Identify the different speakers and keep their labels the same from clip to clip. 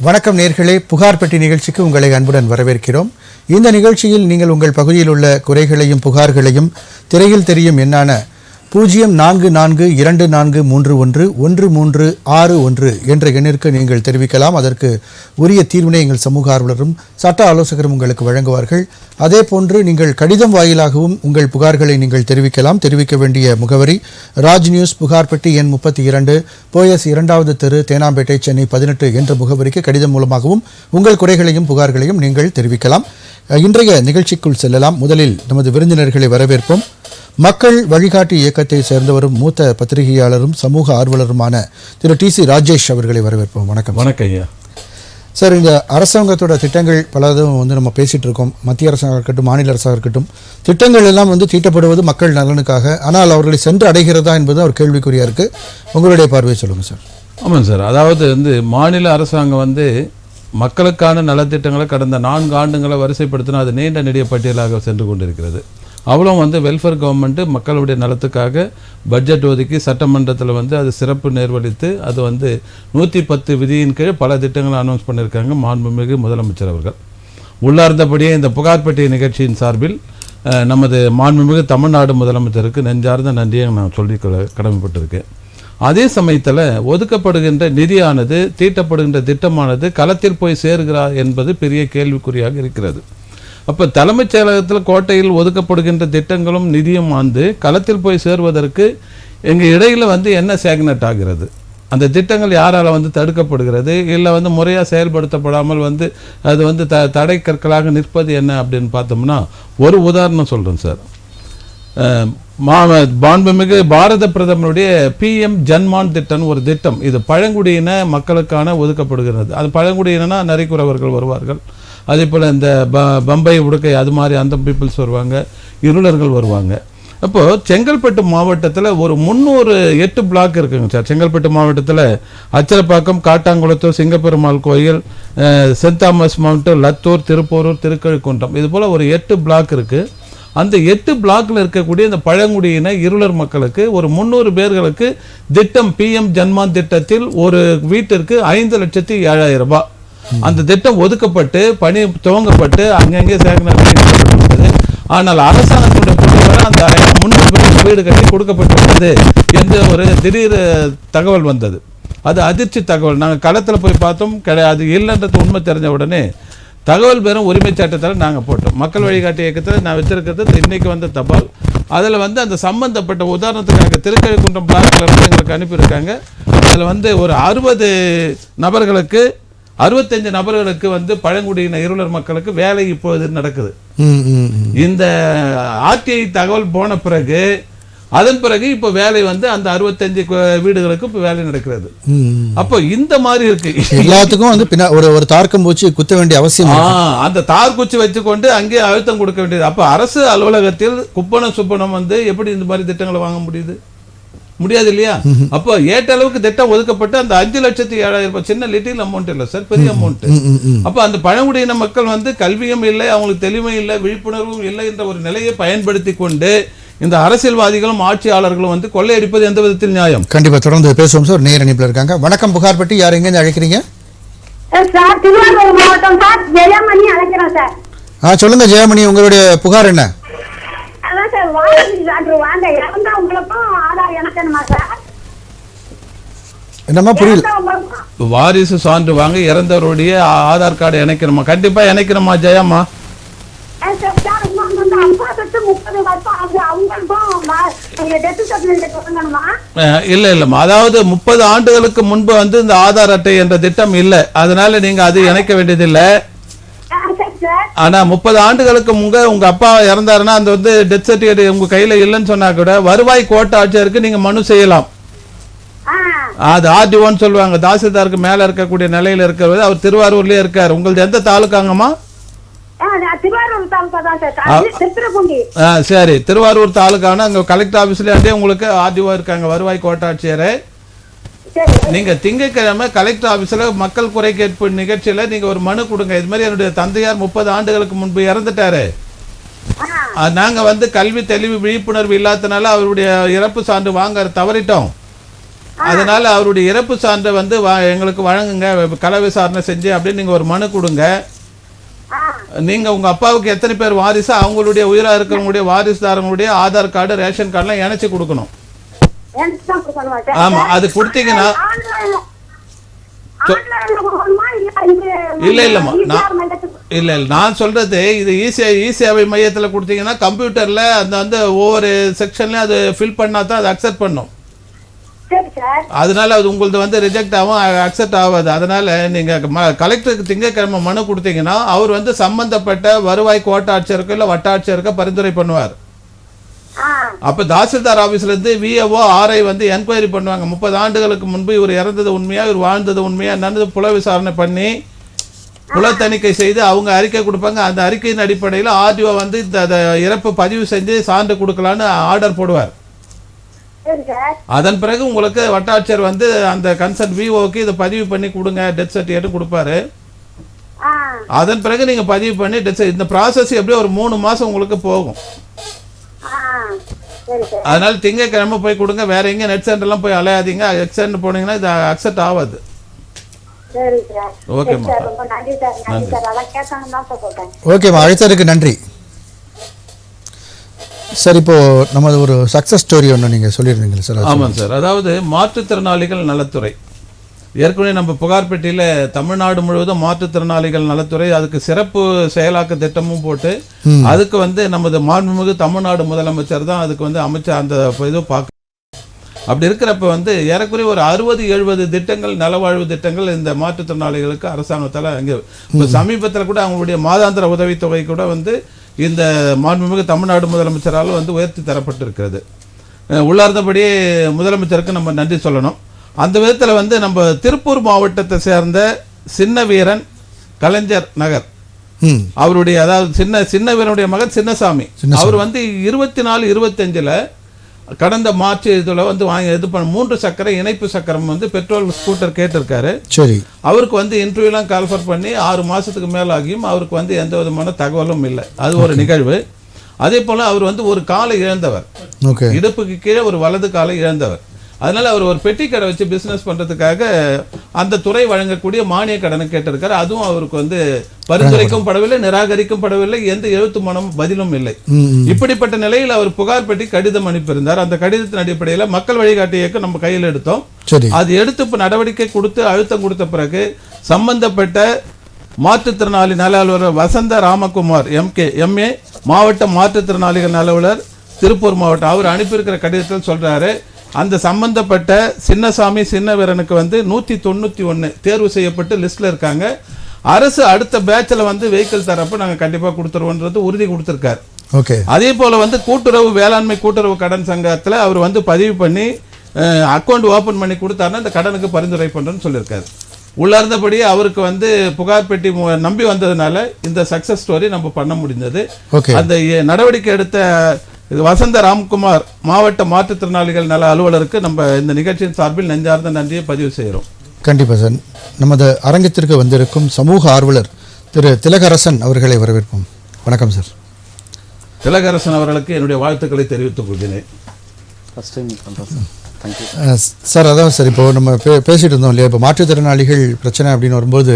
Speaker 1: வணக்கம் நேயர்களே, புகார் பெட்டி நிகழ்ச்சிக்கு உங்களை அன்புடன் வரவேற்கிறோம். இந்த நிகழ்ச்சியில் நீங்கள் உங்கள் பகுதியில் உள்ள குறைகளையும் புகார்களையும் திரையில் தெரியும் எண்ணான 0424311361 என்ற எண்ணிற்கு நீங்கள் தெரிவிக்கலாம். அதற்கு உரிய தீர்வினை எங்கள் சமூக ஆர்வலரும் சட்ட ஆலோசகரும் உங்களுக்கு வழங்குவார்கள். அதே போன்று நீங்கள் கடிதம் வாயிலாகவும் உங்கள் புகார்களை நீங்கள் தெரிவிக்கலாம். தெரிவிக்க வேண்டிய முகவரி ராஜ் நியூஸ் புகார் பெட்டி எண் 32 போயஸ் 2வது தெரு, தேனாம்பேட்டை, சென்னை 18 என்ற முகவரிக்கு கடிதம் மூலமாகவும் உங்கள் குறைகளையும் புகார்களையும் நீங்கள் தெரிவிக்கலாம். இன்றைய நிகழ்ச்சிக்குள் செல்லலாம். முதலில் நமது விருந்தினர்களை வரவேற்போம். மக்கள் வழிகாட்டி இயக்கத்தை சேர்ந்தவரும் மூத்த பத்திரிகையாளரும் சமூக ஆர்வலருமான திரு TC ராஜேஷ் அவர்களை வரவேற்போம். வணக்கம்.
Speaker 2: வணக்கம் ஐயா.
Speaker 1: சார், இந்த அரசாங்கத்தோட திட்டங்கள் பலதும் நம்ம பேசிகிட்டு இருக்கோம். மத்திய அரசாங்கம் இருக்கட்டும், மாநில அரசாங்கம் இருக்கட்டும், திட்டங்கள் எல்லாம் தீட்டப்படுவது மக்கள் நலனுக்காக. ஆனால் அவர்களை சென்று அடைகிறதா என்பது ஒரு கேள்விக்குறியாக இருக்குது. உங்களுடைய பார்வையை சொல்லுங்கள் சார்.
Speaker 2: ஆமாம் சார், அதாவது மாநில அரசாங்கம் மக்களுக்கான நலத்திட்டங்களை கடந்த 4 ஆண்டுகளை வரிசைப்படுத்தினா அது நீண்ட நெடிய பட்டியலாக சென்று கொண்டிருக்கிறது. அவ்வளோ வெல்ஃபேர் கவர்மெண்ட்டு மக்களுடைய நலத்துக்காக பட்ஜெட் ஒதுக்கி சட்டமன்றத்தில் அது சிறப்பு நேர்வழித்து அது 110 விதியின் கீழ் பல திட்டங்களை அனௌன்ஸ் பண்ணியிருக்காங்க மாண்புமிகு முதலமைச்சர் அவர்கள். உள்ளார்ந்தபடியே இந்த புகார் பெட்டி நிகழ்ச்சியின் சார்பில் நமது மாண்புமிகு தமிழ்நாடு முதலமைச்சருக்கு நெஞ்சார்ந்த நன்றியை நான் சொல்லி கடமைப்பட்டிருக்கேன். அதே சமயத்தில் ஒதுக்கப்படுகின்ற நிதியானது, தீட்டப்படுகின்ற திட்டமானது களத்தில் போய் சேர்கிறா என்பது பெரிய கேள்விக்குறியாக இருக்கிறது. அப்போ தலைமைச் செயலகத்தில் கோட்டையில் ஒதுக்கப்படுகின்ற திட்டங்களும் நிதியும் களத்தில் போய் சேர்வதற்கு எங்கள் இடையில் என்ன சேக்னட் ஆகிறது, அந்த திட்டங்கள் யாரால் தடுக்கப்படுகிறது, இல்லை முறையாக செயல்படுத்தப்படாமல் அது தடை கற்களாக நிற்பது என்ன அப்படின்னு பார்த்தோம்னா ஒரு உதாரணம் சொல்கிறேன் சார். மாண்புமிகு பாரத பிரதமருடைய PM ஜன்மான் திட்டம் ஒரு திட்டம். இது பழங்குடியின மக்களுக்கான ஒதுக்கப்படுகிறது. அது பழங்குடியினா நரிக்குறவர்கள் வருவார்கள், அதே போல் இந்த பம்பை உடுக்கை அது மாதிரி அந்த பீப்புள்ஸ் வருவாங்க, இருளர்கள் வருவாங்க. அப்போது செங்கல்பட்டு மாவட்டத்தில் ஒரு 308 பிளாக் இருக்குங்க சார். செங்கல்பட்டு மாவட்டத்தில் Acharapakkam, Kattankulathur, Singaperumal Koil, St Thomas Mount, Lathur, Thiruporur, Thirukalukundram, இது போல் ஒரு 8 பிளாக் இருக்குது. அந்த 8 பிளாக்ல இருக்கக்கூடிய இந்த பழங்குடியின இருளர் மக்களுக்கு ஒரு 300 பேர்களுக்கு திட்டம் PM ஜன்மான் திட்டத்தில் ஒரு வீட்டிற்கு 5,07,000 ரூபாய் அந்த திட்டம் ஒதுக்கப்பட்டு பணி துவங்கப்பட்டு அங்கங்கே சேகரிக்கப்பட்டிருக்கிறது. ஆனால் அரசாங்கத்தினுடைய புள்ளிவரை அந்த 300 வீடு கட்டி கொடுக்கப்பட்டிருக்கிறது என்று ஒரு திடீர் தகவல் வந்தது. அது அதிர்ச்சி தகவல். நாங்கள் களத்தில் போய் பார்த்தோம், அது இல்லைன்றது உண்மை தெரிஞ்ச உடனே தகவல் பெறும் உரிமை சட்டத்தில் நாங்கள் போட்டோம். மக்கள் வழிகாட்டி இயக்கத்தில் நான் வச்சிருக்கிறது இன்னைக்கு வந்த தபால். அதில் அந்த சம்பந்தப்பட்ட உதாரணத்துக்காக திருக்கழுக்குன்றம் பிளாக்ல எங்களுக்கு அனுப்பியிருக்காங்க. அதில் ஒரு 60 நபர்களுக்கு 65 நபர்களுக்கு பழங்குடியின இருளர் மக்களுக்கு வேலை இப்போது நடக்குது. இந்த RTI தகவல் போன பிறகு அதன் பிறகு இப்போ வேலை அந்த 65 வீடுகளுக்கு இப்போ வேலை நடக்கிறது. அப்போ இந்த மாதிரி இருக்கு.
Speaker 1: எல்லாத்துக்கும் ஒரு தார்க்கம் பூச்சி குத்த வேண்டிய அவசியம்.
Speaker 2: அந்த தார்குச்சி வச்சுக்கொண்டு அங்கே அழுத்தம் கொடுக்க வேண்டியது. அப்போ அரசு அலுவலகத்தில் குப்பனம் சுப்பனம் எப்படி இந்த மாதிரி திட்டங்களை வாங்க முடியாது இல்லையா? அப்போ ஏற்ற அளவுக்கு திட்டம் ஒதுக்கப்பட்டு அந்த 5,07,000 ரூபாய் சின்ன லிட்டில் அமௌண்ட் இல்லை சார், பெரிய அமௌண்ட். அப்போ அந்த பழங்குடியின மக்கள் கல்வியும் இல்லை, அவங்களுக்கு தெளிமை இல்லை, விழிப்புணர்வும் இல்லை என்ற ஒரு நிலையை பயன்படுத்தி கொண்டு இந்த அரசியல்வாதிகளும் ஆட்சியாளர்களும் கொள்ளையடிப்பது எந்த விதத்தில் நியாயம்?
Speaker 1: கண்டிப்பா தொடர்ந்து பேசுவோம் சார். நேர இணைப்புல இருக்காங்க. வணக்கம். புகார் பெட்டி யார், எங்க அழைக்கிறீங்க?
Speaker 3: சார், திருவாரூர் மாவட்டம் சார், ஜெயமணி அழைக்கிறேன் சார்.
Speaker 1: சொல்லுங்க ஜெயமணி, உங்களுடைய புகார் என்ன?
Speaker 3: அதான் சார், வாரிசு சான்று வாங்க இறந்தா உங்களுக்கும் ஆதார் இணைக்கணுமா சார்?
Speaker 1: என்னமா புரியல?
Speaker 2: வாரிசு சான்று வாங்க இறந்தவருடைய ஆதார் கார்டு இணைக்கணுமா? கண்டிப்பா இணைக்கணுமா ஜெயம்மா? இல்லம்மா, அதாவது 30 ஆண்டுகளுக்கு முன்பு இந்த ஆதார் அட்டை என்ற திட்டம் இல்லை, அதனால நீங்க அது இணைக்க வேண்டியது இல்லை. ஆனா 30 ஆண்டுகளுக்கு முங்க உங்க அப்பா இறந்தாருன்னா அந்த டெத் சர்டிபிகேட் உங்க கையில இல்லைன்னு சொன்னா கூட வருவாய் கோட்ட ஆட்சியருக்கு நீங்க மனு செய்யலாம். அது RDOன்னு சொல்லுவாங்க. தாசில்தாருக்கு மேல இருக்கக்கூடிய நிலையில இருக்கிறது. அவர் திருவாரூர்லயே இருக்காரு. உங்களுக்கு எந்த தாலுக்காங்கம்மா? சரி, திருவாரூர் தாலுக்கான அங்க கலெக்டர் ஆபீஸ்ல உங்களுக்கு RDO இருக்காங்க, வருவாய் கோட்டாட்சியர். நீங்க திங்கட்கிழமை கலெக்டர் ஆபீஸ்ல மக்கள் குறை கேட்பு நிகழ்ச்சியில நீங்க ஒரு மனு கொடுங்க. இது மாதிரி என்னுடைய தந்தையார் 30 ஆண்டுகளுக்கு முன்பு இறந்துட்டாரு, நாங்க கல்வி தெளிவு விழிப்புணர்வு இல்லாதனால அவருடைய இறப்பு சான்று வாங்க தவறிட்டோம். அதனால அவருடைய இறப்பு சான்றை வந்து எங்களுக்கு வழங்குங்க, கள விசாரணை செஞ்சு அப்படின்னு நீங்க ஒரு மனு கொடுங்க. நீங்க உங்க அப்பாவுக்கு எத்தனை பேர் வாரிசு, அவங்களுடைய உயிரா இருக்கிறவங்களுடைய வாரிசுதாரங்களுடைய ஆதார் கார்டு, ரேஷன் கார்டுலாம் இணைச்சு கொடுக்கணும். ஆமா, அது கொடுத்தீங்கன்னா இல்ல நான் சொல்றது இது இ சேவை மையத்துல கொடுத்தீங்கன்னா கம்ப்யூட்டர்ல அந்த வந்து ஒவ்வொரு செக்ஷன்லயும் அது ஃபில் பண்ணா தான் அது அக்செப்ட் பண்ணும். அதனால அது உங்களுக்கு வந்து ரிஜெக்ட் ஆகும், அக்செப்ட் ஆகாது. அதனால நீங்க கலெக்டருக்கு திங்கட்கிழமை மனு கொடுத்தீங்கன்னா அவர் வந்து சம்பந்தப்பட்ட வருவாய் கோட்டாட்சியருக்கு இல்ல வட்டாட்சியருக்கு பரிந்துரை பண்ணுவார். அப்ப தாசில்தார் ஆபீஸ்ல இருந்து விஏஓ ஆர்ஐ வந்து என்கொயரி பண்ணுவாங்க. 30 ஆண்டுகளுக்கு முன்பு இவர் இறந்தது உண்மையா, இவர் வாழ்ந்தது உண்மையா என்னன்னு புல விசாரணை பண்ணி புல தணிக்கை செய்து அவங்க அறிக்கை கொடுப்பாங்க. அந்த அறிக்கையின் அடிப்படையில் ஆர்டிஓ வந்து இந்த இறப்பு பதிவு செஞ்சு சான்று கொடுக்கலான்னு ஆர்டர் போடுவார். அதன் பிறகு உங்களுக்கு வட்டாட்சியர் வந்து அந்த கன்சர்ன் விஓக்கு இதை பதிவு பண்ணி கொடுங்க, டெத் சர்டிஃபிகேட் கொடுப்பாரு. அதன் பிறகு நீங்க பதிவு பண்ணி டெத், இந்த ப்ராசஸ் எப்படியும் ஒரு 3 மாசம் உங்களுக்கு போகும். அதனால திங்கட்கிழமை போய் கொடுங்க, வேற எங்க நெட் சென்டர்லாம் போய் அலையாதீங்க. எக்ஸ்டெண்ட் போனீங்கன்னா இது அக்செப்ட் ஆகாது. ஓகேம்மா,
Speaker 1: ஓகேம்மா, அழைத்ததுக்கு நன்றி. சார், இப்போ நம்ம ஒரு சக்சஸ் ஸ்டோரி ஒன்று நீங்க சொல்லியிருந்தீங்க சார்.
Speaker 2: ஆமாம் சார், அதாவது மாற்றுத்திறனாளிகள் நலத்துறை ஏற்கனவே நம்ம புகார் பெட்டியில தமிழ்நாடு முழுவதும் மாற்றுத்திறனாளிகள் நலத்துறை அதுக்கு சிறப்பு செயலாக்க திட்டமும் போட்டு அதுக்கு வந்து நமது மாண்புமிகு தமிழ்நாடு முதலமைச்சர் தான் அதுக்கு வந்து அமைச்சர் அந்த இது பார்க்க. அப்படி இருக்கிறப்ப வந்து ஏறக்குறைய ஒரு 60-70 திட்டங்கள், நலவாழ்வு திட்டங்கள் இந்த மாற்றுத்திறனாளிகளுக்கு அரசாங்கத்தால் அங்கே இப்போ சமீபத்தில் கூட அவங்களுடைய மாதாந்திர உதவித்தொகை கூட வந்து இந்த மாண்புமிகு தமிழ்நாடு முதலமைச்சரால் வந்து உயர்த்தி தரப்பட்டிருக்கிறது. உள்ளார்ந்தபடியே முதலமைச்சருக்கு நம்ம நன்றி சொல்லணும். அந்த விதத்தில் வந்து நம்ம திருப்பூர் மாவட்டத்தை சேர்ந்த சின்ன வீரன் கலைஞர் நகர் அவருடைய, அதாவது சின்ன வீரனுடைய மகன் சின்னசாமி, அவர் வந்து 24-25 கடந்த மார்ச் இதில் வந்து வாங்கி இது பண்ண 3 சக்கர இணைப்பு சக்கரம் வந்து பெட்ரோல் ஸ்கூட்டர் கேட்டிருக்காரு. சரி, அவருக்கு வந்து இன்டர்வியூலாம் கால்ஃபர் பண்ணி 6 மாசத்துக்கு மேல ஆகியும் அவருக்கு வந்து எந்த விதமான தகவலும் இல்லை. அது ஒரு நிகழ்வு. அதே போல அவர் வந்து ஒரு காலை இழந்தவர், இடுப்புக்கு கீழே ஒரு வலது காலை இழந்தவர். அதனால அவர் ஒரு பெட்டி கடை வச்சு பிசினஸ் பண்றதுக்காக அந்த துறை வழங்கக்கூடிய மானிய கடனை கேட்டிருக்காரு. அதுவும் அவருக்கு வந்து பரிந்துரைக்கும் படவில்லை, நிராகரிக்கும் படவில்லை, எந்த எழுத்து மனம் பதிலும் இல்லை. இப்படிப்பட்ட நிலையில் அவர் புகார் பெட்டி கடிதம் அனுப்பியிருந்தார். அந்த கடிதத்தின் அடிப்படையில் மக்கள் வழிகாட்டி இயக்கம் நம்ம கையில் எடுத்தோம். அது எடுத்து நடவடிக்கை கொடுத்து அழுத்தம் கொடுத்த பிறகு சம்பந்தப்பட்ட மாற்றுத்திறனாளி நல அலுவலர் வசந்த ராமகுமார் MA மாவட்ட மாற்றுத்திறனாளிகள் நல அலுவலர் திருப்பூர் மாவட்டம், அவர் அனுப்பியிருக்கிற கடிதத்தில் சொல்றாரு, அந்த சம்பந்தப்பட்ட சின்னசாமி சின்னவீரனுக்கு வந்து 191 தேர்வு செய்யப்பட்டு லிஸ்ட்ல இருக்காங்க. அரசு அடுத்த பேட்ச்ல வந்து வெஹிக்கிள் தரப்ப நாங்க கண்டிப்பா கொடுத்துருவோன்றது உறுதி கொடுத்திருக்காரு. அதே போல வந்து கூட்டுறவு வேளாண்மை கூட்டுறவு கடன் சங்கத்துல அவர் வந்து பதிவு பண்ணி அக்கௌண்ட் ஓபன் பண்ணி கொடுத்தாருன்னா இந்த கடனுக்கு பரிந்துரை பண்றேன்னு சொல்லியிருக்காரு. உள்ளார்ந்தபடியே அவருக்கு வந்து புகார் பெட்டி நம்பி வந்ததுனால இந்த சக்சஸ் ஸ்டோரி நம்ம பண்ண முடிஞ்சது. அந்த நடவடிக்கை எடுத்த வசந்த ராம்குமார் மாவட்ட மாற்றுத்திறனாளிகள் நல அலுவலருக்கு நம்ம இந்த நிகழ்ச்சியின் சார்பில் நெஞ்சார்ந்த நன்றியை பதிவு செய்கிறோம்.
Speaker 1: கண்டிப்பாக சார். நமது அரங்கத்திற்கு வந்திருக்கும் சமூக ஆர்வலர் திரு திலகரசன் அவர்களை வரவேற்போம். வணக்கம் சார்.
Speaker 2: திலகரசன் அவர்களுக்கு என்னுடைய வாழ்த்துக்களை தெரிவித்துக் கொள்கிறேன்.
Speaker 1: சார், அதான் சார், இப்போ நம்ம பேசிட்டு இருந்தோம் இல்லையா, இப்போ மாற்றுத்திறனாளிகள் பிரச்சனை அப்படின்னு வரும்போது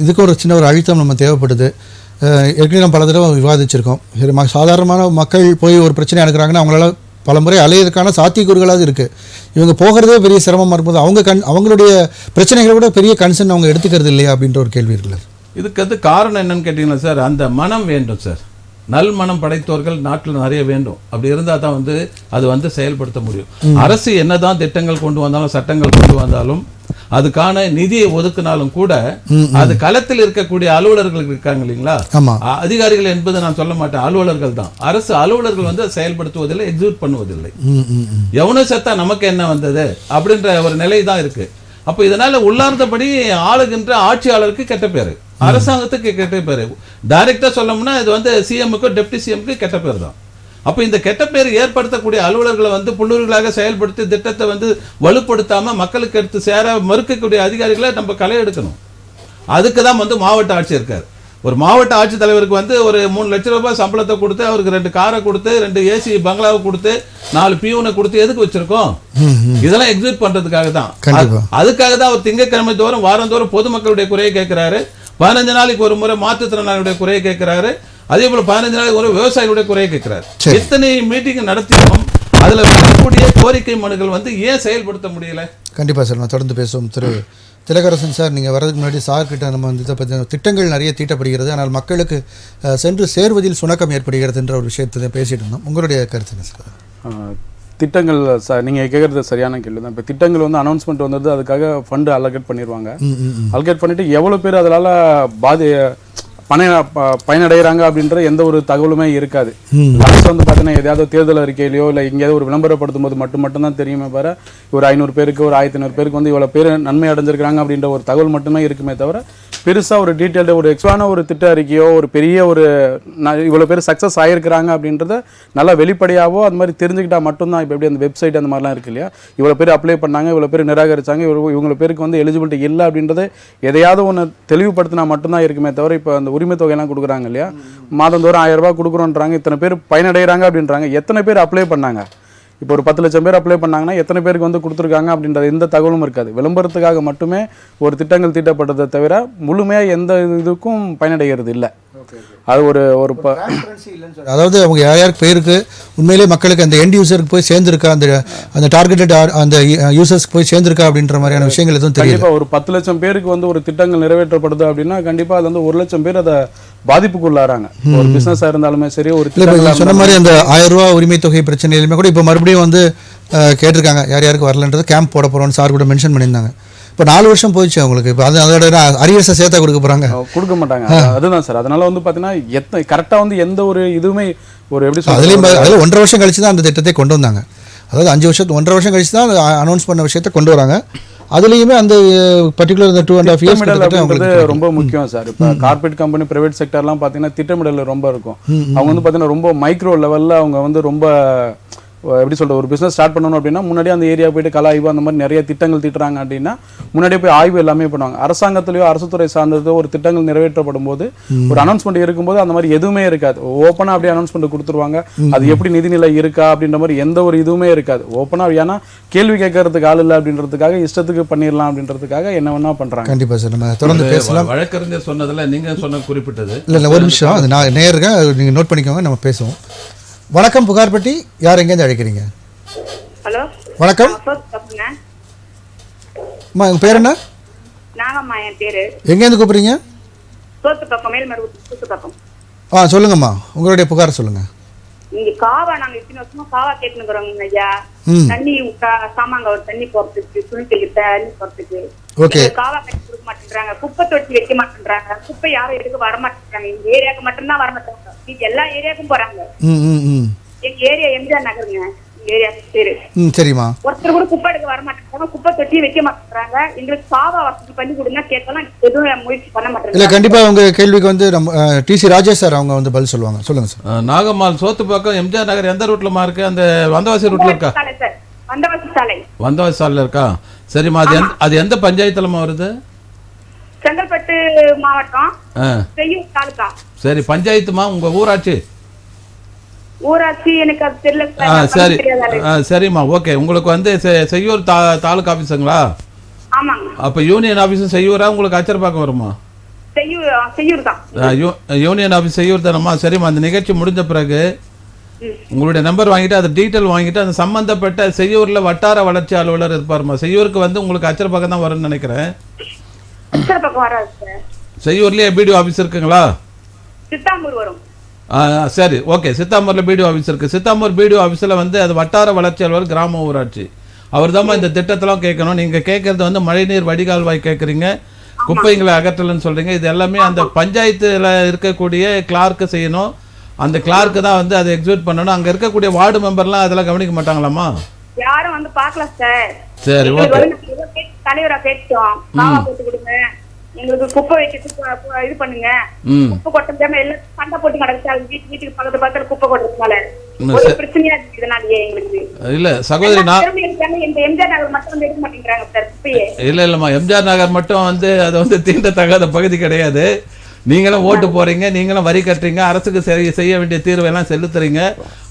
Speaker 1: இதுக்கு ஒரு சின்ன ஒரு அழுத்தம் நம்ம தேவைப்படுது. ஏற்கனவே நம்ம பல தடவை விவாதிச்சிருக்கோம். சாதாரணமான மக்கள் போய் ஒரு பிரச்சனை எடுக்கிறாங்கன்னா அவங்களால பல முறை அலையிறதுக்கான சாத்தியக்கூறுகளாக இருக்குது. இவங்க போகிறதே பெரிய சிரமமாக இருக்கும்போது அவங்களுடைய பிரச்சனைகளை விட பெரிய கன்சர்ன் அவங்க எடுத்துக்கிறது இல்லையா அப்படின்ற ஒரு கேள்வி இருக்குல்ல.
Speaker 2: இதுக்கு வந்து காரணம் என்னன்னு கேட்டிங்கன்னா சார், அந்த மனம் வேண்டும் சார். நல் மனம் படைத்தவர்கள் நாட்டில் நிறைய வேண்டும். அப்படி இருந்தால் தான் வந்து அது வந்து செயல்படுத்த முடியும். அரசு என்னதான் திட்டங்கள் கொண்டு வந்தாலும் சட்டங்கள் கொண்டு வந்தாலும் அதுக்கான நிதியை ஒதுக்கினாலும் கூட அது களத்தில் இருக்கக்கூடிய அலுவலர்கள் இருக்காங்க இல்லைங்களா, அதிகாரிகள் என்பது நான் சொல்ல மாட்டேன், அலுவலர்கள் தான். அரசு அலுவலர்கள் வந்து செயல்படுத்துவதில்லை, எக்ஸிக்யூட் பண்ணுவதில்லை. எவனோ செத்தா நமக்கு என்ன வந்தது அப்படின்ற ஒரு நிலை தான் இருக்கு. அப்போ இதனால உள்ளார்ந்தபடி ஆளுகின்ற ஆட்சியாளருக்கு கெட்ட பேரு, அரசாங்கத்துக்கு கெட்ட பேரு. டைரக்டா சொல்லணும்னா இது வந்து சிஎம்முக்கு டெப்டி சிஎம்க்கு கெட்ட பேர் தான். அப்போ இந்த கெட்ட பேர் ஏற்படுத்தக்கூடிய அலுவலர்களை வந்து புல்லுறுகளாக செயல்படுத்தி திட்டத்தை வந்து வலுப்படுத்தாம மக்களுக்கு எடுத்து சேர மறுக்கக்கூடிய அதிகாரிகளை நம்ம களை எடுக்கணும். அதுக்கு தான் வந்து மாவட்ட ஆட்சியர் இருக்கார். ஒரு மாவட்ட ஆட்சித்தலைவருக்கு வந்து ஒரு 3 லட்சம் ரூபாய் சம்பளத்தை கொடுத்து அவருக்கு 2 காரை கொடுத்து 2 ஏசி பங்களாவை கொடுத்து 4 பியூனை கொடுத்து எதுக்கு வச்சிருக்கோம்? இதெல்லாம் எக்ஸிக்யூட் பண்றதுக்காக தான். அதுக்காக தான் அவர் திங்கட்கிழமை தோறும் வாரந்தோறும் பொதுமக்களுடைய குறையை கேட்கிறாரு. 15 நாளைக்கு ஒரு முறை மாற்றுத்திறனாளியுடைய குறையை கேட்கிறாரு. அதே போல 15 நாளைக்கு ஒரு விவசாயிகளுடைய குறையை கேட்கிறாரு. எத்தனை மீட்டிங் நடத்தினோம், அதுல வரக்கூடிய கோரிக்கை மனுக்கள் வந்து ஏன் செயல்படுத்த முடியல?
Speaker 1: கண்டிப்பா சார், நான் தொடர்ந்து பேசுவோம். திரு திலகரசன் சார், நீங்கள் வரதுக்கு முன்னாடி சார்கிட்ட நம்ம வந்து இதை பற்றி திட்டங்கள் நிறைய தீட்டப்படுகிறது, ஆனால் மக்களுக்கு சென்று சேர்வதில் சுணக்கம் ஏற்படுகிறது என்ற ஒரு விஷயத்தை பேசிட்டு இருந்தோம். உங்களுடைய கருத்து என்ன சார்?
Speaker 4: திட்டங்கள் நீங்கள் கேட்குறது சரியான கேள்வி தான். இப்போ திட்டங்கள் வந்து அனௌன்ஸ்மெண்ட் வந்தது, அதுக்காக ஃபண்டு அலோகேட் பண்ணிடுவாங்க. அலோகேட் பண்ணிவிட்டு எவ்வளோ பேர் அதனால் பயனடைகிறாங்க அப்படின்ற எந்த ஒரு தகவலுமே இருக்காது. அரசு வந்து பார்த்தீங்கன்னா எதாவது தேர்தல் அறிக்கையிலையோ இல்லை எங்கேயாவது ஒரு விளம்பரப்படுத்தும் போது மட்டும்தான் தெரியுமே தவிர ஒரு 500 பேருக்கு ஒரு 1500 பேருக்கு வந்து இவ்வளோ பேர் நன்மை அடைஞ்சிருக்கிறாங்க அப்படின்ற ஒரு தகவல் மட்டுமே இருக்குமே தவிர பெருசாக ஒரு டீட்டெயில்டு ஒரு எக்ஸ்ட்ரான ஒரு திட்ட அறிக்கையோ ஒரு பெரிய ஒரு இவ்வளோ பேர் சக்ஸஸ் ஆகிருக்கிறாங்க அப்படின்றத நல்லா வெளிப்படையாவோ அது மாதிரி தெரிஞ்சுக்கிட்டா மட்டும்தான். இப்போ எப்படி அந்த வெப்சைட் அந்த மாதிரிலாம் இருக்கு இல்லையா, இவ்வளோ பேர் அப்ளை பண்ணாங்க, இவ்வளோ பேர் நிராகரிச்சாங்க, இவங்க பேருக்கு வந்து எலிஜிபிலிட்டி இல்லை அப்படின்றத எதையாவது ஒன்று தெளிவுபடுத்தினா மட்டும்தான் இருக்குமே தவிர இப்போ அந்த உரிமை தொகையெல்லாம் கொடுக்குறாங்க இல்லையா, மாதந்தோறும் 1000 ரூபாய் கொடுக்குறோன்றாங்க, இத்தனை பேர் பயனடைகிறாங்க அப்படின்றாங்க. எத்தனை பேர் அப்ளை பண்ணாங்க? இப்போ ஒரு 10 லட்சம் பேர் அப்ளை பண்ணாங்கன்னா எத்தனை பேருக்கு வந்து கொடுத்துருக்காங்க அப்படின்றது எந்த தகவலும் இருக்காது. விளம்பரத்துக்காக மட்டுமே ஒரு திட்டங்கள் தீட்டப்பட்டதை தவிர முழுமையாக எந்த இதுக்கும் பயனடைகிறது இல்லை. அது ஒரு
Speaker 1: அதாவது அவங்க யாருக்கு பேருக்கு உண்மையிலே மக்களுக்கு அந்த எண்ட் யூசருக்கு போய் சேர்ந்துருக்கா, அந்த டார்கெட்டட் அந்த யூசர்ஸ்க்கு போய் சேர்ந்துருக்கா அப்படின்ற மாதிரியான விஷயங்கள் எதுவும் தெரியல.
Speaker 4: கண்டிப்பாக ஒரு 10 லட்சம் பேருக்கு வந்து ஒரு திட்டங்கள் நிறைவேற்றப்படுது அப்படின்னா கண்டிப்பாக அது வந்து 1 லட்சம் பேர் அதை பாதிப்புக்குள்ளாராங்க. ஒரு பிசினஸாக இருந்தாலுமே சரி, ஒரு
Speaker 1: சொன்ன மாதிரி அந்த 1000 ரூபா உரிமை தொகை பிரச்சனையிலுமே கூட இப்போ மறுபடியும் வந்து கேட்டிருக்காங்க யார் யாருக்கு வரலன்றது. கேம்ப் போட போகிறோன்னு சார் கூட மென்ஷன் பண்ணியிருந்தாங்க. இப்போ 4 வருஷம் போயிடுச்சு அவங்களுக்கு. இப்போ அதோட அரியர்ஸை சேர்த்தா கொடுக்க போகிறாங்க,
Speaker 4: கொடுக்க மாட்டாங்க. அதுதான் சார். அதனால வந்து பார்த்தீங்கன்னா கரெக்டாக வந்து எந்த ஒரு இதுவுமே ஒரு எப்படி
Speaker 1: அதுலேயும் அதில் 1.5 வருஷம் கழிச்சு தான் அந்த திட்டத்தை கொண்டு வந்தாங்க. அதாவது 1.5 வருஷம் கழிச்சு தான் அனௌன்ஸ் பண்ண விஷயத்தை கொண்டு வராங்க. அதுலேயுமே அந்த பர்டிகுலர் 2.5 இயர்ஸ்
Speaker 4: ரொம்ப முக்கியம் சார். இப்போ கார்பரேட் கம்பெனி பிரைவேட் செக்டர்லாம் பார்த்தீங்கன்னா திட்டமிடல் ரொம்ப இருக்கும். அவங்க வந்து பார்த்தீங்கன்னா ரொம்ப மைக்ரோ லெவலில் அவங்க வந்து ரொம்ப எப்படி சொல்கிறது, ஒரு பிஸ்னஸ் ஸ்டார்ட் பண்ணணும் அப்படின்னா முன்னாடியே அந்த ஏரியா போயிட்டு கல ஆய்வு அந்த மாதிரி நிறைய திட்டங்கள் தீட்டுறாங்க அப்படின்னா முன்னாடியே போய் ஆய்வு எல்லாமே பண்ணுவாங்க. அரசாங்கத்திலேயோ அரசு துறை சார்ந்ததோ ஒரு திட்டங்கள் நிறைவேற்றப்படும் போது ஒரு அனௌன்ஸ்மெண்ட் இருக்கும்போது அந்த மாதிரி எதுவுமே இருக்காது. ஓப்பனாக அப்படியே அனௌன்ஸ்மெண்ட் கொடுத்துருவாங்க. அது எப்படி நிதிநிலை இருக்கா அப்படின்ற மாதிரி எந்த ஒரு இதுவுமே இருக்காது. ஓப்பனாக ஏன்னா கேள்வி கேட்கறதுக்கு ஆள் இல்லை அப்படின்றதுக்காக இஷ்டத்துக்கு பண்ணிடலாம் அப்படின்றதுக்காக என்ன வேணா பண்ணுறாங்க.
Speaker 1: கண்டிப்பாக சார், நம்ம தொடர்ந்து பேசலாம்.
Speaker 2: வழக்கறிஞர் சொன்னதில் நீங்கள் சொன்ன குறிப்பிட்டது
Speaker 1: இல்லை ஒரு நிமிஷம், அது நான் நேருங்க, நீங்கள் நோட் பண்ணிக்கோங்க, நம்ம பேசுவோம். வணக்கம், புகார்பட்டி. யார் எங்கேருந்து அழைக்கிறீங்க?
Speaker 3: ஹலோ,
Speaker 1: வணக்கம். அம்மா, உங்கள் பேர் என்ன?
Speaker 3: நாங்கம்மா, என் பேரு.
Speaker 1: எங்கேருந்து கூப்பிட்றீங்க?
Speaker 3: சோத்துப்பக்கம், மேல்மருவத்தூர் சோத்துப்பக்கம்.
Speaker 1: சொல்லுங்கம்மா, உங்களுடைய புகார் சொல்லுங்க.
Speaker 3: இங்க காவா நாங்க இத்தனை வருஷமா காவா கேட்டுக்கிறோங்க ஐயா. தண்ணி சாமாங்க ஒரு தண்ணி போறதுக்கு, துணிக்கு தண்ணி போறதுக்கு காவா கட்டி கொடுக்க மாட்டேன்றாங்க. குப்பை தொட்டி வைக்க மாட்டேன்றாங்க. குப்பை யாரும் எடுக்க வர மாட்டேங்கிறாங்க. இந்த ஏரியாவுக்கு மட்டும்தான் வர மாட்டாங்க. இது எல்லா ஏரியாவுக்கும் போறாங்க. எங்க ஏரியா எம்ஜிஆர் நகருங்க. ஏரியா பேரு
Speaker 1: சரிமா.
Speaker 3: ஒருத்தர் கூட குப்பை எடுக்க வர மாட்டேங்கிறாங்க. குப்பை தொட்டி வைக்க மாட்டேங்கிறாங்க. எங்களுக்கு காவா வசதி பண்ணி கொடுங்க கேட்டாலும் எதுவும் முயற்சி பண்ண மாட்டேங்க.
Speaker 1: இல்ல, கண்டிப்பா உங்க கேள்விக்கு வந்து டிசி ராஜேஷ் சார் அவங்க வந்து பதில் சொல்லுவாங்க. சொல்லுங்க சார்.
Speaker 2: நாகம்மாள் சோத்துப்பாக்கம் எம்ஜிஆர் நகர் எந்த ரூட்லமா இருக்கு? அந்த வந்தவாசி ரூட்ல இருக்கா?
Speaker 3: வந்தவாசி சாலை.
Speaker 2: வந்தவாசி சாலையில இருக்கா? சரிம்மா, அது எந்த பஞ்சாயத்துலமா வருது?
Speaker 3: செங்கல்பட்டு மாவட்டம், செய்யூர் தாலுகா.
Speaker 2: சரி, பஞ்சாயத்துமா உங்க ஊராட்சி?
Speaker 3: ஊராட்சி எனக்கு அது தெரியல.
Speaker 2: சரி, சரிம்மா, ஓகே. உங்களுக்கு வந்து செய்யூர் தாலுகா ஆபீஸுங்களா?
Speaker 3: ஆமாங்க.
Speaker 2: அப்ப யூனியன் ஆபீஸும் செய்யூரா? உங்களுக்கு அச்சரப்பாக்கம் வருமா?
Speaker 3: செய்யூர் தான்.
Speaker 2: யூனியன் ஆபீஸ் செய்யூர் தானம்மா. சரிம்மா, அந்த நிகழ்ச்சி முடிஞ்ச பிறகு உங்களுடைய நம்பர் வாங்கிட்டு அதை டீட்டெயில் வாங்கிட்டு அந்த சம்பந்தப்பட்ட செய்யூர்ல வட்டார வளர்ச்சி அலுவலர் இருப்பாருமா. செய்யூருக்கு வந்து உங்களுக்கு அச்சரப்பாக்கம் தான் வரும்னு நினைக்கிறேன். செய்யூர்லயே பிடிஓ ஆபீஸ் இருக்குங்களா?
Speaker 3: சித்தாம்பூர் வரும்.
Speaker 2: சரி, ஓகே. சித்தாம்பூர்ல பிடிஓ ஆபீஸ் இருக்கு. சித்தாம்பூர் பிடிஓ ஆபீஸ்ல வந்து அது வட்டார வளர்ச்சி அலுவலர் கிராம ஊராட்சி. அவர் தான் இந்த திட்டத்தெல்லாம் கேட்கணும். நீங்க கேட்கறது வந்து மழைநீர் வடிகால்வாய் கேட்குறீங்க, குப்பைங்களை அகற்றலன்னு சொல்றீங்க. இது எல்லாமே அந்த பஞ்சாயத்துல இருக்கக்கூடிய கிளார்க்கு செய்யணும். அந்த கிளார்க்கு தான் வந்து அதை எக்ஸிக்யூட் பண்ணணும். அங்க இருக்கக்கூடிய வார்டு மெம்பர்லாம் அதெல்லாம் கவனிக்க மாட்டாங்களாமா?
Speaker 3: யாரும் வந்து பார்க்கல சார்.
Speaker 2: சரி, ஓகே.
Speaker 3: தலைவரா கேட்டோம், காவா போட்டு கொடுங்க, எங்களுக்கு குப்பை வைக்க இது பண்ணுங்க. குப்பை கொட்டதாம எல்லாம் சண்டை போட்டு நடக்குது. வீட்டுக்கு பக்கத்து பக்கத்துல குப்பை கொட்டுறதுனால ஒரு பிரச்சனையா இருக்கு. இதனாலயே எங்களுக்கு
Speaker 2: இல்ல சகோதரி,
Speaker 3: இந்த எம்ஜிஆர் நகர் மட்டும் எடுக்க மாட்டேங்கிறாங்க சார் குப்பையே.
Speaker 2: இல்லம்மா, எம்ஜிஆர் நகர் மட்டும் வந்து அது வந்து தீண்டத்தகாத பகுதி கிடையாது. நீங்களும் ஓட்டு போறீங்க, நீங்களும் வரி கட்டுறீங்க, அரசுக்கு செய்ய வேண்டிய தீர்வெல்லாம் செலுத்துறீங்க.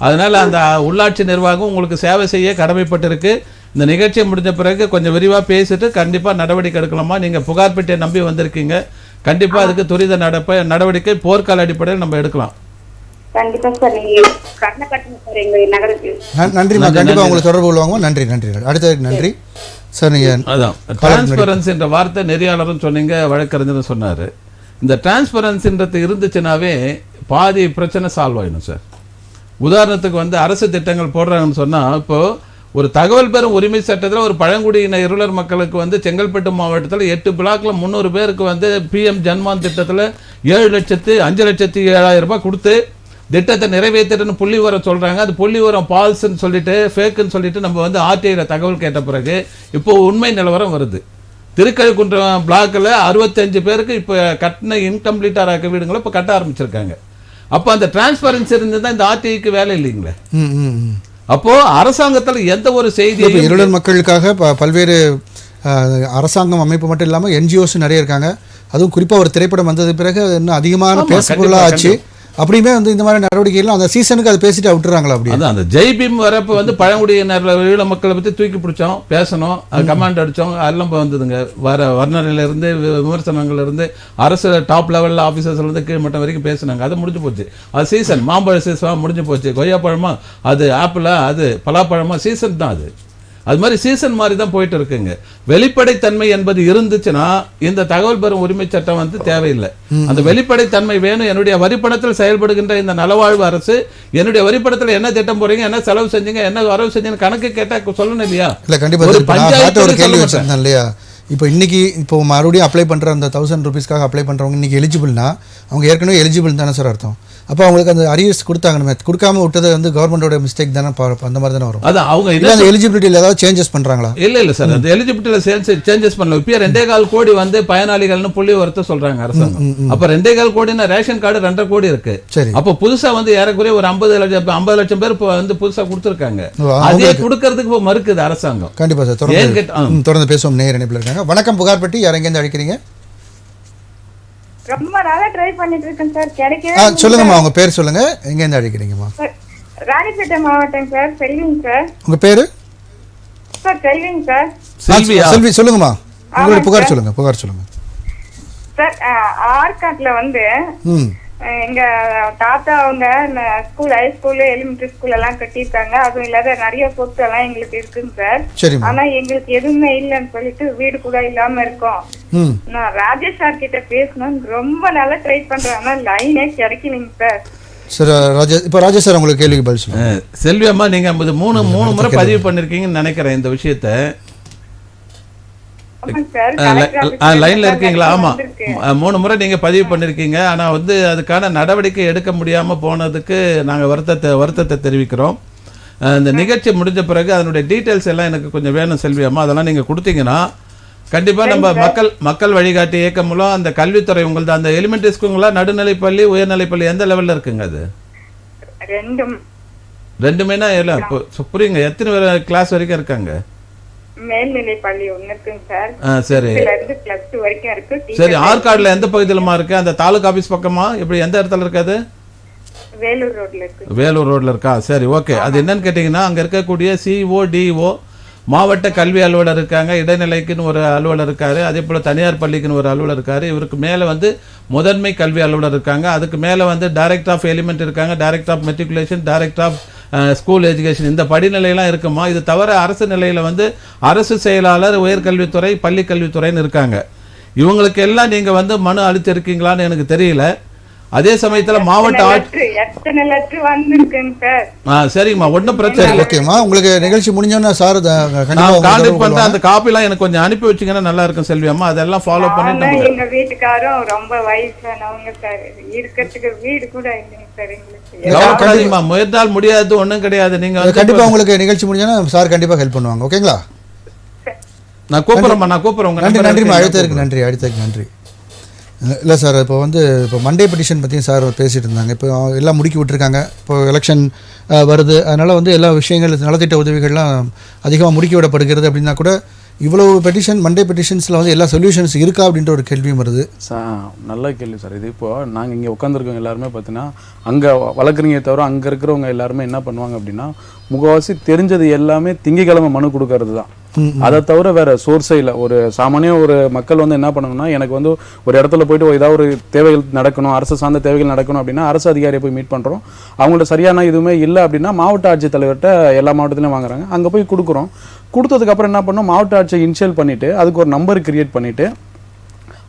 Speaker 2: அதனால அந்த உள்ளாட்சி நிர்வாகம் உங்களுக்கு சேவை செய்ய கடமைப்பட்டிருக்கு. இந்த நிகழ்ச்சியை முடிஞ்ச பிறகு கொஞ்சம் விரிவாக பேசிட்டு கண்டிப்பாக நடவடிக்கை எடுக்கலாமா? நீங்கள் புகார் பெட்டியை நம்பி வந்திருக்கீங்க, கண்டிப்பாக அதுக்கு துரித நடவடிக்கை போர்க்கால அடிப்படையில் நம்ம எடுக்கலாம்.
Speaker 3: கண்டிப்பா சார், நீங்க கண்ணை கட்டுங்க சார் எங்க நகரத்துக்கு.
Speaker 1: நன்றிம்மா, கண்டிப்பாக உங்களை தொடர்பு கொள்வாங்க. நன்றி நன்றி. அடுத்ததுக்கு நன்றி சார். நீங்கள்
Speaker 2: அதான் டிரான்ஸ்பரன்சி என்ற வார்த்தை நெறியாளரும் சொன்னீங்க, வழக்கறிஞரும் சொன்னார். இந்த டிரான்ஸ்பரன்சின்றது இருந்துச்சுனாவே பாதி பிரச்சனை சால்வ் ஆயிடும் சார். உதாரணத்துக்கு வந்து அரசு திட்டங்கள் போடுறாங்கன்னு சொன்னால், இப்போது ஒரு தகவல் பெறும் உரிமை சட்டத்தில் ஒரு பழங்குடியின இருளர் மக்களுக்கு வந்து செங்கல்பட்டு மாவட்டத்தில் 8 பிளாக்ல 300 பேருக்கு வந்து PM ஜன்மான் திட்டத்தில் 5,07,000 ரூபாய் கொடுத்து திட்டத்தை நிறைவேற்றுன்னு புள்ளி விவரம் சொல்கிறாங்க. அது புள்ளி விவரம் பால்ஸ்ன்னு சொல்லிட்டு ஃபேக்குன்னு சொல்லிட்டு நம்ம வந்து RTIயில் தகவல் கேட்ட பிறகு இப்போ உண்மை நிலவரம் வருது. திருக்கழுக்குன்றம் பிளாக்கில் 65 பேருக்கு இப்போ கட்டின இன்கம்ப்ளீட்டாக இருக்க வீடுங்களை இப்போ கட்ட ஆரம்பிச்சிருக்காங்க. அப்போ அந்த டிரான்ஸ்பரன்சி இருந்து தான் இந்த RTIக்கு வேலை இல்லைங்களே. அப்போ அரசாங்கத்தில் எந்த ஒரு செய்தி
Speaker 1: இருளர் மக்களுக்காக பல்வேறு அரசாங்கம் அமைப்பு மட்டும் இல்லாமல் NGOs நிறைய இருக்காங்க. அதுவும் குறிப்பாக ஒரு திரைப்படம் வந்தது பிறகு இன்னும் அதிகமான பேசப்பொருளாக ஆச்சு. அப்படியுமே வந்து இந்த மாதிரி நடவடிக்கைகள் அந்த சீசனுக்கு அதை பேசிட்டு விட்டுறாங்களா? அப்படி
Speaker 2: அந்த ஜெய்பீம் வரப்போ வந்து பழங்குடியினர் ஈழ மக்களை பற்றி தூக்கி பிடிச்சோம், பேசணும், கமாண்ட் அடித்தோம், அதெல்லாம் வந்ததுங்க. வர்ணனையிலேருந்து விமர்சனங்கள்லேருந்து அரசு டாப் லெவலில் ஆஃபீஸர்ஸ்லேருந்து கீழ்மட்டம் வரைக்கும் பேசினாங்க. அது முடிஞ்சு போச்சு. அது சீசன், மாம்பழ சீசன் முடிஞ்சு போச்சு. கொய்யா பழமா, அது ஆப்பிளா, அது பலாப்பழமா, சீசன் தான் அது. அது மாதிரி சீசன் மாதிரி தான் போயிட்டு இருக்குங்க. வெளிப்படைத்தன்மை என்பது இருந்துச்சுன்னா இந்த தகவல் பெறும் உரிமை சட்டம் வந்து தேவையில்லை. அந்த வெளிப்படைத்தன்மை வேணும். என்னுடைய வரிப்பணத்தில் செயல்படுகின்ற இந்த நலவாழ்வு அரசு என்னுடைய வரிப்பணத்தில் என்ன திட்டம் போறீங்க, என்ன செலவு செஞ்சீங்க, என்ன வரவு செஞ்சீங்க கணக்கு கேட்டா சொல்லணும் இல்லையா?
Speaker 1: இல்லை, கண்டிப்பாக ஒரு கேள்வி வச்சிருந்தேன் இல்லையா? இப்போ இன்னைக்கு மறுபடியும் அப்ளை பண்ணுற அந்த 1000 ரூபீஸ்க்காக அப்ளை பண்ணுறவங்க இன்னைக்கு எலிஜிபிள்னா அவங்க ஏற்கனவே எலிஜிபிள் தானே சார் அர்த்தம்? அப்போ அவங்களுக்கு அந்த அரியர்ஸ் கொடுத்தாங்க, கொடுக்காம விட்டது வந்து கவர்மெண்டோட மிஸ்டேக் தானே, அந்த மாதிரி தானே வரும்.
Speaker 2: அதான் அவங்க
Speaker 1: அந்த எலிஜிபிலிட்டியில் ஏதாவது சேஞ்சஸ் பண்ணுறாங்களா?
Speaker 2: இல்லை சார், அந்த எலிஜிபிலிட்டியில் சேஞ்சஸ் பண்ணல. இப்போ 2.25 கோடி வந்து பயனாளிகள்னு புள்ளி வரத்தை சொல்றாங்க அரசாங்கம். அப்போ 2.25 கோடினா ரேஷன் கார்டு 2.5 கோடி இருக்கு. சரி, அப்போ புதுசா வந்து ஏறக்குறைய ஒரு 50 லட்சம் பேர் இப்போ வந்து புதுசா கொடுத்துருக்காங்க. அதே கொடுக்கறதுக்கு இப்போ மறுக்குது அரசாங்கம்.
Speaker 1: கண்டிப்பா சார், தொடர்ந்து பேசுவோம். நேயர் இணைப்பில் இருக்காங்க. வணக்கம், புகார் பெட்டி, யார் எங்கேருந்து அழைக்கிறீங்க?
Speaker 3: ரொம்ப நாளா ட்ரை பண்ணிட்டு இருக்கேன் சார், கிடைக்கவே.
Speaker 1: சொல்லுங்கம்மா, உங்க பேர் சொல்லுங்க, எங்க இருந்து அழைக்கிறீங்கம்மா?
Speaker 3: ராணிப்பேட்டை மாவட்டம் சார், செல்விங் சார்.
Speaker 1: உங்க பேரு?
Speaker 3: Sir செல்விங் sir.
Speaker 1: செல்வி, சொல்லுங்கம்மா, உங்களுடைய புகார் சொல்லுங்க. புகார் சொல்லுங்க
Speaker 3: சார். ஆர்காட்ல வந்து எங்க தாத்தா அவங்க school, high school, elementary school எல்லாம் கட்டியிருக்காங்க. அதுவும் இல்லாத நிறைய சொத்து எல்லாம் எங்களுக்கு இருக்குங்க சார். ஆனா எங்களுக்கு எதுவுமே இல்லைன்னு சொல்லிட்டு வீடு கூட இல்லாம இருக்கோம். நான் ராஜேஷ் சார் கிட்ட பேசணும் ரொம்ப நல்லா ட்ரை பண்றேன், ஆனா லைனே கிடைக்கலைங்க சார்.
Speaker 1: சார் இப்போ ராஜேஷ் சார் உங்களுக்கு கேள்விக்கு பதில் சொல்லுங்க.
Speaker 2: செல்வி அம்மா, நீங்க 3 முறை பதிவு பண்ணிருக்கீங்கன்னு நினைக்கிறேன் இந்த விஷயத்த. லைன்ல இருக்கீங்களா? ஆமா, 3 முறை நீங்க பதிவு பண்ணிருக்கீங்க. ஆனா வந்து அதுக்கான நடவடிக்கை எடுக்க முடியாம போனதுக்கு நாங்க வருத்தத்தை தெரிவிக்கிறோம். இந்த நிகழ்ச்சி முடிஞ்ச பிறகு அதனுடைய டீட்டெயில்ஸ் எல்லாம் எனக்கு கொஞ்சம் வேணும் செல்வி அம்மா. அதெல்லாம் நீங்க கொடுத்தீங்கன்னா கண்டிப்பா நம்ம மக்கள் வழிகாட்டி இயக்கம் மூலம் அந்த கல்வித்துறை உங்களது அந்த எலிமெண்டரி ஸ்கூலுங்களா, நடுநிலைப்பள்ளி, உயர்நிலைப்பள்ளி எந்த லெவல்ல இருக்குங்க? அது ரெண்டுமேனா? இல்லை, புரியுங்க. எத்தனை கிளாஸ் வரைக்கும் இருக்காங்க?
Speaker 3: மேல்நிலைப்பள்ளி ஒண்ணு இருக்குங்க சார்.
Speaker 2: சரி,
Speaker 3: +2 வரைக்கும் இருக்கு.
Speaker 2: சரி, ஆற்காடுல எந்த பகுதியிலமா இருக்கு? அந்த தாலுகா ஆபீஸ் பக்கமா, இப்படி எந்த இடத்துல இருக்காது?
Speaker 3: வேலூர் ரோட்ல இருக்கு.
Speaker 2: வேலூர் ரோட்ல இருக்கா? சரி, ஓகே. அது என்னன்னு கேட்டீங்கன்னா, அங்க இருக்கக்கூடிய CODO மாவட்ட கல்வி அலுவலர் இருக்காங்க, இடைநிலைக்குன்னு ஒரு அலுவலர் இருக்காரு, அதே போல தனியார் பள்ளிக்குன்னு ஒரு அலுவலர் இருக்காரு. இவருக்கு மேல வந்து முதன்மை கல்வி அலுவலர் இருக்காங்க. அதுக்கு மேல வந்து டைரக்டர் ஆஃப் எலிமெண்ட் இருக்காங்க, director of matriculation, director of school education. இந்த படிநிலையெல்லாம் இருக்குமா? இது தவிர அரசு நிலையில வந்து அரசு செயலாளர், உயர்கல்வித்துறை, பள்ளி கல்வித்துறைன்னு இருக்காங்க. இவங்களுக்கு எல்லாம் நீங்க வந்து மனு அளித்து இருக்கீங்களான்னு எனக்கு தெரியல. அதே சமயத்துல மாவட்ட சரிங்கம்மா, ஒன்றும் பிரச்சனை இல்லை.
Speaker 1: ஓகேம்மா, உங்களுக்கு நிகழ்ச்சி முடிஞ்சோன்னா சார்
Speaker 2: கான்டாக்ட் பண்ற அந்த காப்பிலாம் எனக்கு கொஞ்சம் அனுப்பி வச்சிங்கன்னா நல்லா இருக்கும் செல்வி அம்மா. அதெல்லாம் ஃபாலோ பண்ணிட்டு.
Speaker 3: எங்க வீட்டுக்காரும் ரொம்ப வயசானவங்க சார், இருக்கிறதுக்கு வீடு கூட இல்லைங்க சார் எங்களுக்கு.
Speaker 2: முயற்சியால் முடியாது ஒன்றும் கிடையாது. நீங்க
Speaker 1: கண்டிப்பா உங்களுக்கு நிகழ்ச்சி முடிஞ்சோன்னா சார் கண்டிப்பா ஹெல்ப் பண்ணுவாங்க. ஓகேங்களா?
Speaker 2: நான் கூப்பிடுறேன்.
Speaker 1: நன்றிம்மா, அழைத்ததுக்கு நன்றி. இல்லை சார், இப்போ மண்டே பெட்டிஷன் பற்றியும் சார் பேசிகிட்டு இருந்தாங்க. இப்போ எல்லாம் முடுக்கி விட்டுருக்காங்க. இப்போ எலெக்ஷன் வருது, அதனால் வந்து எல்லா விஷயங்கள் நலத்திட்ட உதவிகள்லாம் அதிகமாக முடுக்கி விடப்படுகிறது. அப்படின்னா கூட இவ்வளவு பெட்டிஷன் மண்டே பெட்டிஷன்ஸில் வந்து எல்லா சொல்யூஷன்ஸ் இருக்கா அப்படின்ற ஒரு கேள்வியும் வருது.
Speaker 4: நல்ல கேள்வி சார். இது இப்போ நாங்கள் இங்கே உட்காந்துருக்கவங்க எல்லாருமே பார்த்தீங்கன்னா அங்கே வளர்க்குறீங்க தவிர அங்கே இருக்கிறவங்க எல்லாருமே என்ன பண்ணுவாங்க அப்படின்னா முகவாசி தெரிஞ்சது எல்லாமே திங்கக்கிழமை மனு கொடுக்கறது தான். அதை தவிர வேற சோர்ஸே இல்லை. ஒரு சாமானிய ஒரு மக்கள் வந்து என்ன பண்ணணும்னா எனக்கு வந்து ஒரு இடத்துல போயிட்டு ஏதாவது ஒரு தேவைகள் நடக்கணும், அரசு சார்ந்த தேவைகள் நடக்கணும் அப்படின்னா அரசு அதிகாரியை போய் மீட் பண்ணுறோம். அவங்கள்ட்ட சரியான இதுவுமே இல்லை அப்படின்னா மாவட்ட ஆட்சித்தலைவர்கிட்ட எல்லா மாவட்டத்திலையும் வாங்குறாங்க. அங்கே போய் கொடுக்குறோம். கொடுத்ததுக்கப்புறம் என்ன பண்ணோம், மாவட்ட ஆட்சியை இனிஷியல் பண்ணிவிட்டு அதுக்கு ஒரு நம்பர் கிரியேட் பண்ணிவிட்டு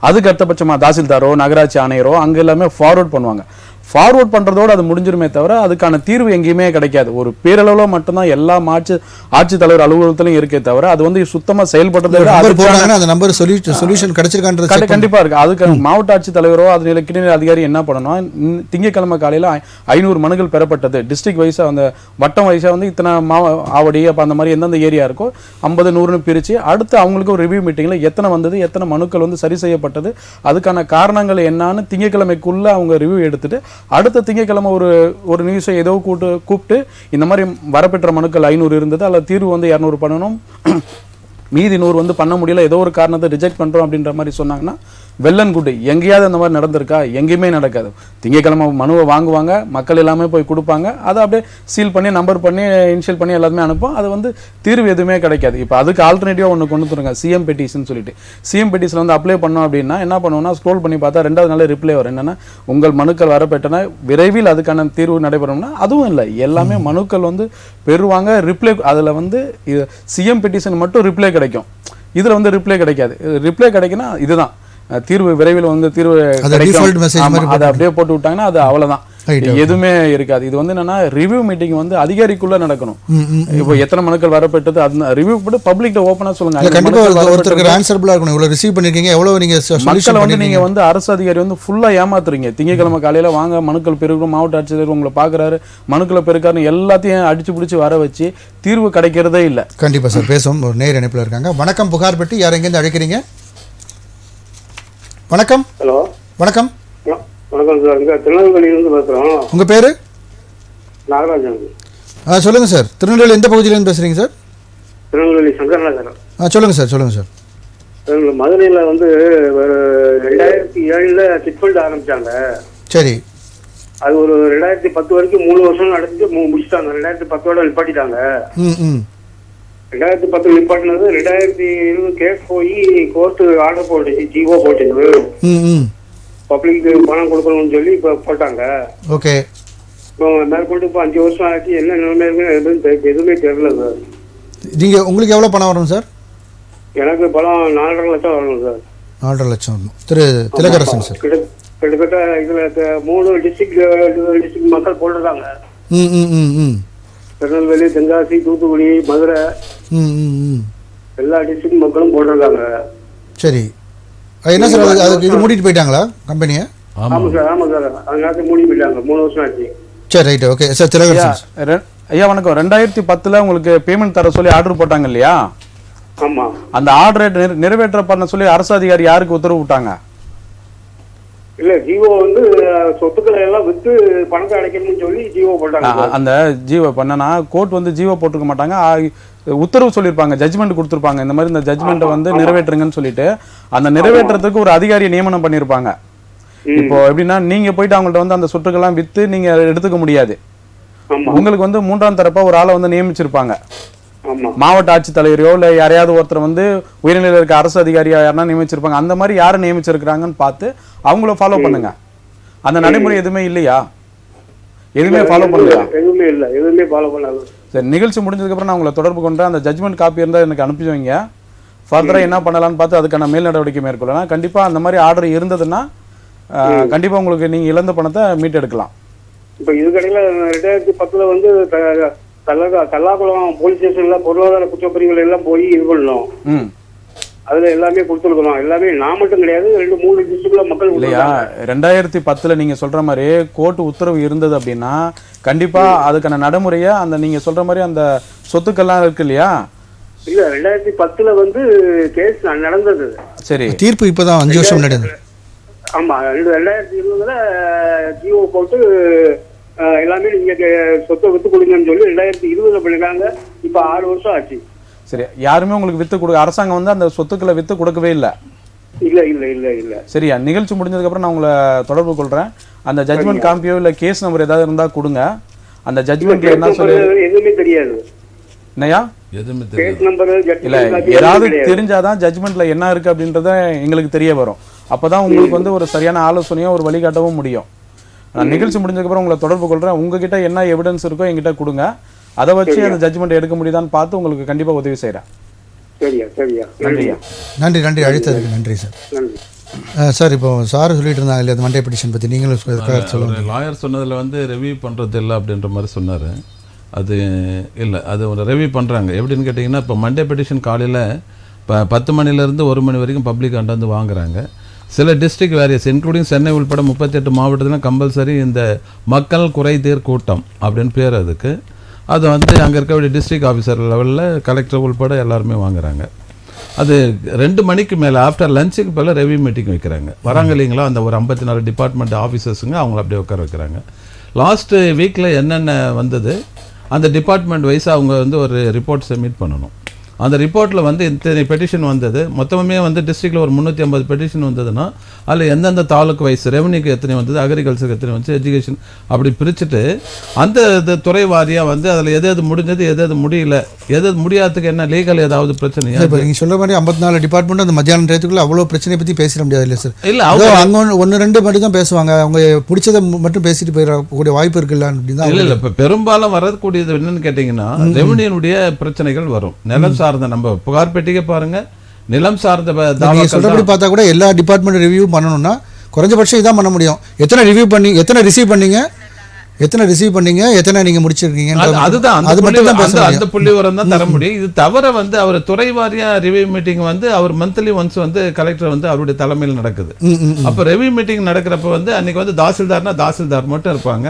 Speaker 4: அதுக்கு அடுத்தபட்சமாக தாசில்தாரோ நகராட்சி ஆணையரோ அங்கே எல்லாமே ஃபார்வர்ட் பண்ணுவாங்க. ஃபார்வர்ட் பண்ணுறதோடு அது முடிஞ்சிருமே தவிர அதுக்கான தீர்வு எங்கேயுமே கிடைக்காது. ஒரு பேரளவில் மட்டும்தான் எல்லா ஆட்சித்தலைவர் அலுவலகத்திலும் இருக்கே தவிர அது வந்து சுத்தமாக செயல்படுறது கண்டிப்பாக இருக்குது. அதுக்கு மாவட்ட ஆட்சித்தலைவரோ அது கிணறு அதிகாரி என்ன பண்ணணும், திங்கட்கிழமை காலையில் 500 மனுக்கள் பெறப்பட்டது டிஸ்ட்ரிக்ட் வைஸாக அந்த வட்டம் வைஸாக வந்து இத்தனை ஆவடி அப்போ அந்த மாதிரி எந்தெந்த ஏரியா இருக்கோ 50 100ன்னு பிரித்து அடுத்து அவங்களுக்கு ஒரு ரிவ்யூ மீட்டிங்கில் எத்தனை வந்தது, எத்தனை மனுக்கள் வந்து சரி செய்யப்பட்டது, அதுக்கான காரணங்கள் என்னான்னு திங்கட்கிழமைக்குள்ளே அவங்க ரிவ்யூ எடுத்துட்டு அடுத்த திங்கட்கிழமை ஒரு நியூஸை ஏதோ கூப்பிட்டு இந்த மாதிரி வரப்பெற்ற மனுக்கள் 500 இருந்தது, அதில் தீர்வு வந்து 200 பண்ணணும், மீதி 100 வந்து பண்ண முடியல, ஏதோ ஒரு காரணத்தை ரிஜெக்ட் பண்ணுறோம் அப்படின்ற மாதிரி சொன்னாங்கன்னா வெல் அண்ட் குட். எங்கேயாவது அந்த மாதிரி நடந்திருக்கா? எங்கேயுமே நடக்காது. திங்கட்கிழமை மனுவை வாங்குவாங்க, மக்கள் எல்லாமே போய் கொடுப்பாங்க, அதை அப்படியே சீல் பண்ணி நம்பர் பண்ணி இனிஷியல் பண்ணி எல்லாருமே அனுப்போம். அது வந்து தீர்வு எதுவுமே கிடைக்காது. இப்போ அதுக்கு ஆல்டர்னேட்டிவாக ஒன்று கொண்டு வந்துருங்க, சிஎம் பெட்டிஷன் சொல்லிட்டு. சிஎம் பெட்டிஷன் வந்து அப்ளை பண்ணோம் அப்படின்னா என்ன பண்ணுவோம்னா ஸ்க்ரோல் பண்ணி பார்த்தா 2வது நாள் ரிப்ளை வரும். என்னன்னா உங்கள் மனுக்கள் வரப்பெற்றன, விரைவில் அதுக்கான தீர்வு நடைபெறும்னா அதுவும் இல்லை. எல்லாமே மனுக்கள் வந்து பெறுவாங்க, ரிப்ளை அதில் வந்து சிஎம் பெட்டிஷன் மட்டும் ரிப்ளை கிடைக்கும், இதில் வந்து ரிப்ளை கிடைக்காது. ரிப்ளை கிடைக்குன்னா இதுதான் தீர்வு விரைவில் வந்து தீர்வு அதை அப்படியே போட்டு விட்டாங்கன்னா அது அவ்வளவுதான், எதுவுமே இருக்காது. இது வந்து என்னன்னா ரிவ்யூ மீட்டிங் வந்து அதிகாரிக்குள்ள நடக்கணும். இப்போ எத்தனை மனுக்கள் வரப்பட்டது அது ரிவ்யூ போட்டு பப்ளிக்ல ஓபனா சொல்லுங்க. மக்களை வந்து நீங்க வந்து அரசு அதிகாரி வந்து ஃபுல்லா ஏமாத்துறீங்க. திங்கட்கிழமை காலையில வாங்க மனுக்கள் பெருகும், மாவட்ட ஆட்சியர் உங்களை பாக்குறாரு, மனுக்களை பெருக்காரு, எல்லாத்தையும் அடிச்சு பிடிச்சி வர வச்சு தீர்வு கிடைக்கிறதே இல்லை.
Speaker 1: கண்டிப்பா சார் பேசுவோம். ஒரு நேர் இணைப்புல இருக்காங்க. வணக்கம், புகார் பெட்டி யார் எங்க இருந்து அழைக்கிறீங்க? வணக்கம்.
Speaker 5: ஹலோ
Speaker 1: வணக்கம்.
Speaker 5: வணக்கம் சார், இங்கே திருநெல்வேலியிலிருந்து பேசுகிறோம்.
Speaker 1: உங்கள் பேர்?
Speaker 5: நாகராஜன்.
Speaker 1: சொல்லுங்கள் சார். திருநெல்வேலி எந்த பகுதியிலேருந்து பேசுகிறீங்க சார்?
Speaker 5: திருநெல்வேலி சங்கர் நகர்.
Speaker 1: சொல்லுங்கள் சார். சொல்லுங்கள் சார்.
Speaker 5: மதுரையில் வந்து 2007 சிட்ஃபண்ட் ஆரம்பித்தாங்க.
Speaker 1: சரி.
Speaker 5: அது ஒரு 2010 வரைக்கும் 3 வருஷம் நடத்திட்டு முடிச்சிட்டாங்க. 2010 நிப்பாட்டிட்டாங்க. 2010 நிப்பாட்டினது 2020 கேஸ் போய் கோர்ட்டு ஆர்டர் போட்டுச்சு, ஜிஓ போட்டுது, பப்ளிக்கு பணம் கொடுக்கணும்னு சொல்லி இப்போ போட்டாங்க.
Speaker 1: ஓகே.
Speaker 5: இப்போ மேற்கொண்டு இப்போ 5 வருஷம் ஆச்சு, என்ன நிலைமை எதுவுமே தெரியல சார்.
Speaker 1: உங்களுக்கு எவ்வளோ பணம் வரும் சார்?
Speaker 5: எனக்கு பணம் 4.5 லட்சம் வரணும் சார்.
Speaker 1: 4.5 லட்சம் வரணும். திரு திலகரசன் சார்.
Speaker 5: கிட்டத்தட்ட இதில் 3 டிஸ்ட்ரிக்ட் மக்கள் போட்டிருக்காங்க. திருநெல்வேலி, தென்காசி, தூத்துக்குடி, மதுரை, எல்லா டிஸ்ட்ரிக்ட் மக்களும் போட்டிருக்காங்க.
Speaker 1: சரி. என்ன சார் அதுக்கு இது மூடிட்டு போயிட்டாங்களா கம்பெனியை?
Speaker 5: ஆமாம் சார், ஆமாம் சார், அதனால மூடி போயிட்டாங்க. 3 வருஷம் ஆச்சு.
Speaker 1: சரி, ரைட், ஓகே சார். திலகரசன்
Speaker 4: ஐயா வணக்கம். 2010 உங்களுக்கு பேமெண்ட் தர சொல்லி ஆர்டர் போட்டாங்க இல்லையா?
Speaker 5: ஆமா.
Speaker 4: அந்த ஆர்டரை நிறைவேற்ற பண்ண சொல்லி அரசு அதிகாரி யாருக்கு உத்தரவு விட்டாங்க?
Speaker 5: இல்ல, ஜிஓ வந்து சொத்துக்களை எல்லாம் வித்து பணத்தை அடைக்கணும்னு சொல்லி ஜிஓ போட்டாங்க.
Speaker 4: அந்த ஜிஓ பண்ணனா கோர்ட் வந்து ஜிஓ போட்டுக்க மாட்டாங்க, உத்தரவு சொல்லியிருப்பாங்க, ஜட்ஜ்மெண்ட் கொடுத்துருப்பாங்க. இந்த மாதிரி இந்த ஜட்ஜ்மெண்ட்டை வந்து நிறைவேற்றுங்கன்னு சொல்லிட்டு அந்த நிறைவேற்றத்துக்கு ஒரு அதிகாரியை நியமனம் பண்ணியிருப்பாங்க. இப்போ எப்படின்னா நீங்க போயிட்டு அவங்கள்ட்ட வந்து அந்த சொத்துக்கெல்லாம் வித்து நீங்க எடுத்துக்க முடியாது. உங்களுக்கு வந்து 3ஆம் தரப்பா ஒரு ஆளை வந்து நியமிச்சிருப்பாங்க. மாவட்ட ஆட்சித்தலைவரையோ இல்லை யாரையாவது ஒருத்தர் வந்து உயர்நிலையில் இருக்க அரசு அதிகாரியா யாருன்னா நியமிச்சிருப்பாங்க. அந்த மாதிரி யாரை நியமிச்சிருக்கிறாங்கன்னு பார்த்து அவங்கள ஃபாலோ பண்ணுங்க. அந்த நடைமுறை எதுவுமே இல்லையா? எதுவுமே ஃபாலோ பண்ணலையா?
Speaker 5: எதுவுமே ஃபாலோ பண்ணல.
Speaker 4: சரி, நிகழ்ச்சி முடிஞ்சதுக்கு அப்புறம் நான் உங்களை தொடர்பு கொண்டு அந்த ஜட்ஜ்மெண்ட் காப்பி இருந்தால் எனக்கு அனுப்பி வைங்க. ஃபர்தரா என்ன பண்ணலாம்னு பார்த்து அதுக்கான மேல் நடவடிக்கை மேற்கொள்ளலாம். கண்டிப்பா அந்த மாதிரி ஆர்டர் இருந்ததுன்னா கண்டிப்பா உங்களுக்கு நீங்க இழந்த பணத்தை மீட்டெடுக்கலாம்.
Speaker 5: இப்போ இதுக்கடையில் 2010 வந்து தல்லாக்குளம் போலீஸ் ஸ்டேஷன்ல பொருளாதார குற்றப்பிரிவுகள் எல்லாம் போய் இது பண்ணோம். அதுல எல்லாமே கொடுத்துருக்கணும். எல்லாமே நான் மட்டும் கிடையாது, 2-3 டிஸ்ட்ரிக்ட்ல மக்கள்
Speaker 4: இல்லையா? 2010 நீங்க சொல்ற மாதிரி கோர்ட் உத்தரவு இருந்தது அப்படின்னா கண்டிப்பா அதுக்கான நடைமுறைய அந்த நீங்க சொல்ற மாதிரி அந்த சொத்துக்கள்லாம் இருக்கு இல்லையா?
Speaker 5: இல்ல, 2010 வந்து கேஸ் நடந்தது. சரி,
Speaker 1: தீர்ப்பு இப்பதான் 5 வருஷம் நடந்தது.
Speaker 5: ஆமா, 2020 ஜிஓ போட்டு எல்லாமே நீங்க சொத்தை வித்து கொடுங்கன்னு சொல்லி 2020 பண்ணிருக்காங்க. இப்ப 6 வருஷம் ஆச்சு.
Speaker 4: சரி, யாருமே உங்களுக்கு வித்து கொடுக்க, அரசாங்கம் வந்து அந்த சொத்துக்களை வித்து கொடுக்கவே இல்லை?
Speaker 5: இல்ல இல்ல இல்ல இல்ல.
Speaker 4: சரியா, நிகழ்ச்சி முடிஞ்சதுக்கு அப்புறம் நான் உங்களை தொடர்பு கொள்றேன். அந்த ஜட்மெண்ட் காப்பியோ இல்ல கேஸ் நம்பர் ஏதாவது இருந்தா கொடுங்க. அந்த ஜட்மெண்ட்ல என்ன சொல்லி
Speaker 5: எதுவுமே தெரியாது.
Speaker 4: என்னையா?
Speaker 2: எதுவுமே
Speaker 5: கேஸ்
Speaker 2: தெரியாது.
Speaker 5: நம்பர்
Speaker 4: இல்ல, ஏதாவது தெரிஞ்சாதான் ஜட்மெண்ட்ல என்ன இருக்கு அப்படின்றத எங்களுக்கு தெரிய வரும். அப்பதான் உங்களுக்கு வந்து ஒரு சரியான ஆலோசனையோ ஒரு வழிகாட்டவும் முடியும். நான் நிகழ்ச்சி முடிஞ்சதுக்கு அப்புறம் உங்களை தொடர்பு கொள்றேன். உங்ககிட்ட என்ன எவிடன்ஸ் இருக்கோ என்கிட்ட கொடுங்க. அதை வச்சு அந்த ஜட்மெண்ட் எடுக்க முடியுதான்னு பார்த்து உங்களுக்கு கண்டிப்பா உதவி செய்யறேன்.
Speaker 5: சரியா சரியா.
Speaker 4: நன்றியா.
Speaker 1: நன்றி நன்றி, அழைத்ததுக்கு நன்றி சார்.
Speaker 5: நன்றி
Speaker 1: சார், இப்போ சார் சொல்லிட்டு இருந்தாங்க இல்லையா, மண்டே பெட்டிஷன் பற்றி நீங்களும் சொல்லுங்க.
Speaker 2: லாயர் சொன்னதில் வந்து ரிவ்யூ பண்ணுறது இல்லை அப்படின்ற மாதிரி சொன்னார். அது இல்லை, அது ஒரு ரிவ்யூ பண்ணுறாங்க. எப்படின்னு கேட்டிங்கன்னா, இப்போ மண்டே பெட்டிஷன் காலையில் இப்போ 10 மணிலேருந்து 1 மணி வரைக்கும் பப்ளிக் வந்து வாங்குறாங்க. சில டிஸ்ட்ரிக்ட் வேரியஸ் இன்க்ளூடிங் சென்னை உள்பட 38 மாவட்டத்தில் கம்பல்சரி இந்த மக்கள் குறைதீர் கூட்டம் அப்படின்னு பேர் அதுக்கு. அது வந்து அங்கே இருக்கக்கூடிய டிஸ்ட்ரிக்ட் ஆஃபீஸர் லெவலில் கலெக்டர் உள்பட எல்லாருமே வாங்குறாங்க. அது 2 மணிக்கு மேலே ஆஃப்டர் லஞ்சுக்கு மேலே ரெவ்யூ மீட்டிங் வைக்கிறாங்க. வராங்க இல்லைங்களா, அந்த ஒரு 54 டிபார்ட்மெண்ட் ஆஃபீஸர்ஸுங்க அவங்கள அப்படியே உட்கார வைக்கிறாங்க. லாஸ்ட்டு வீக்கில் என்னென்ன வந்தது அந்த டிபார்ட்மெண்ட் வைஸ் அவங்க வந்து ஒரு ரிப்போர்ட் சப்மிட் பண்ணணும். அந்த ரிப்போர்ட்டில் வந்து இத்தனை பெட்டிஷன் வந்தது, மொத்தமே வந்து டிஸ்ட்ரிக்டில் ஒரு 350 பெட்டிஷன் வந்ததுன்னா அதில் எந்தெந்த தாலுக்கு வைஸ் ரெவன்யூக்கு எத்தனை வந்தது, அக்ரிகல்ச்சருக்கு எத்தனை வந்து, எஜுகேஷன் அப்படி பிரிச்சுட்டு அந்த துறை வாரியாக வந்து அதில் எது முடிஞ்சது எது முடியல, எது முடியாததுக்கு என்ன லீகல் ஏதாவது பிரச்சனையா.
Speaker 1: இப்போ நீங்கள் சொல்ல மாதிரி 54 டிபார்ட்மெண்ட் அந்த மத்தியான நேரத்துக்குள்ள அவ்வளோ பிரச்சனையை பற்றி பேசிட முடியாது இல்லை சார்.
Speaker 2: இல்லை,
Speaker 1: அதோ அங்கே 1-2 மட்டும் தான் பேசுவாங்க. அவங்க பிடிச்சதை மட்டும் பேசிட்டு போயிடக்கூடிய வாய்ப்பு இருக்குல்ல அப்படின்னு தான்.
Speaker 2: இல்லை, இப்போ பெரும்பாலும் வரக்கூடியது என்னன்னு கேட்டிங்கன்னா, ரெவன்யூனுடைய பிரச்சனைகள் வரும். நிலம் சார்ந்த, நம்ம புகார் பெட்டிக்க பாருங்க, நிலம் சார்ந்த
Speaker 1: சொல்றபடி பார்த்தா கூட எல்லா டிபார்ட்மெண்ட் ரிவ்யூ பண்ணணும்னா குறைஞ்சபட்சம் இதான் பண்ண முடியும். எத்தனை ரிவ்யூ பண்ணி, எத்தனை ரிசீவ் பண்ணீங்க, எத்தனை நீங்க முடிச்சிருக்கீங்க,
Speaker 2: அதுதான் அந்த புள்ளி விவரம் தான் தர முடியும். இது தவிர வந்து அவர் துறை வாரியா ரிவ்யூ மீட்டிங் வந்து அவர் மந்த்லி ஒன்ஸ் வந்து கலெக்டர் வந்து அவருடைய தலைமையில் நடக்குது. அப்ப ரிவ்யூ மீட்டிங் நடக்கிறப்ப வந்து அன்னைக்கு வந்து தாசில்தார்னா தாசில்தார் மட்டும் இருப்பாங்க,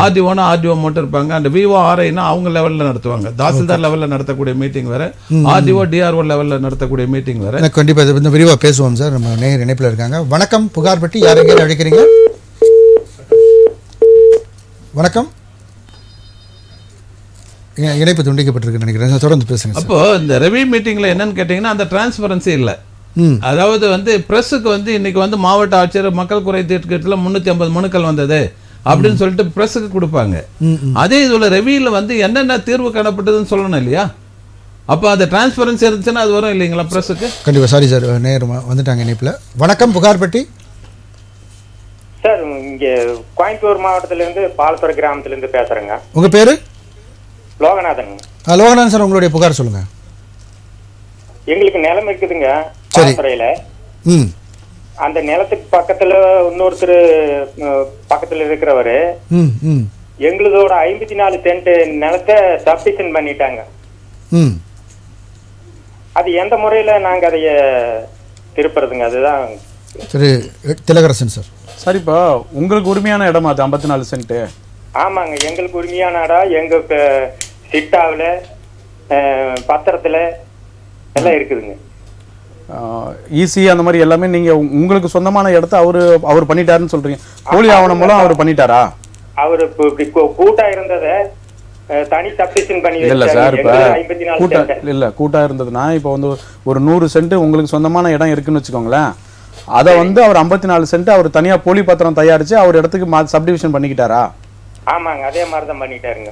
Speaker 2: ஆர்டிஓனா ஆர்டிஓ மட்டும் இருப்பாங்க, அண்ட் விஓ ஆர்ஐனா அவங்க லெவல்ல நடத்துவாங்க. தாசில்தார் லெவல்ல நடத்தக்கூடிய மீட்டிங் வேற, ஆர்டிஓ டிஆர்ஓ லெவல்ல நடத்தக்கூடிய மீட்டிங் வேற.
Speaker 1: கண்டிப்பா இது விரிவா பேசுவோம் சார். நம்ம நேயர் இணைப்பில் இருக்காங்க. வணக்கம், புகார் பெட்டி, யார் எங்கே அழைக்கிறீங்க? வணக்கம், இணைப்பு துண்டிக்கப்பட்டிருக்கு நினைக்கிறேன், தொடர்ந்து பேசுங்க.
Speaker 2: அப்போ இந்த ரெவ்யூ மீட்டிங்ல என்னன்னு கேட்டீங்கன்னா, அந்த டிரான்ஸ்பரன்சி இல்லை. அதாவது வந்து பிரஸுக்கு வந்து இன்னைக்கு வந்து மாவட்ட ஆட்சியர் மக்கள் குறை தீர்க்கத்துல 350 மனுக்கள் வந்தது அப்படின்னு சொல்லிட்டு பிரஸுக்கு கொடுப்பாங்க. அதே இதுல ரெவ்யூல வந்து என்னென்ன தீர்வு காணப்பட்டதுன்னு சொல்லணும் இல்லையா? அப்போ அந்த டிரான்ஸ்பரன்சி இருந்துச்சுன்னா அது வரும் இல்லைங்களா பிரஸுக்கு?
Speaker 1: கண்டிப்பா. சாரி சார், நேரம் வந்துட்டாங்க இணைப்பில். வணக்கம், புகார் பெட்டி.
Speaker 6: சார், இங்க கோயம்புத்தூர் மாவட்டத்துல இருந்து பாலத்துறை கிராமத்துல இருந்து பேசுறேங்க.
Speaker 1: உங்க பேரு?
Speaker 6: லோகநாதன்.
Speaker 1: லோகநாதன் சார், உங்களுடைய புகார் சொல்லுங்க.
Speaker 6: எங்களுக்கு நிலம் இருக்குதுங்க பாலத்துறையில. அந்த நிலத்துக்கு பக்கத்துல இன்னொருத்தர் பக்கத்துல இருக்கிறவரு எங்களதோட 54 சென்ட் நிலத்தை சப்டிஷன் பண்ணிட்டாங்க. அது எந்த முறையில நாங்க அதைய திருப்புறதுங்க? அதுதான்.
Speaker 1: சரி, திலகரசன் சார்.
Speaker 4: சரி, இப்போ உங்களுக்கு உரிமையான இடம் அது 54 சென்ட்?
Speaker 6: ஆமாங்க, எங்களுக்கு உரிமையான இடம் எங்க சிட்டாவில் பத்திரத்துல எல்லாம் இருக்குதுங்க.
Speaker 4: ஈஸி அந்த மாதிரி எல்லாமே நீங்க உங்களுக்கு சொந்தமான இடத்த அவர் பண்ணிட்டாருன்னு சொல்றீங்க. போலி ஆவணம் மூலம் அவர் பண்ணிட்டாரா?
Speaker 6: அவரு இப்படி கூட்டா இருந்ததை தனி சப்டிஷன் பண்ணி
Speaker 4: இல்ல சார், இப்ப கூட்டா இருந்ததுன்னா இப்ப வந்து ஒரு 100 சென்ட் உங்களுக்கு சொந்தமான இடம் இருக்குன்னு வச்சுக்கோங்களேன். அதை வந்து அவர் 54 சென்ட் அவர் தனியா போலி பத்திரம் தயாரிச்சு அவர் இடத்துக்கு சப்டிவிஷன் பண்ணிக்கிட்டாரா?
Speaker 6: ஆமாங்க, அதே மாதிரிதான் பண்ணிட்டாருங்க.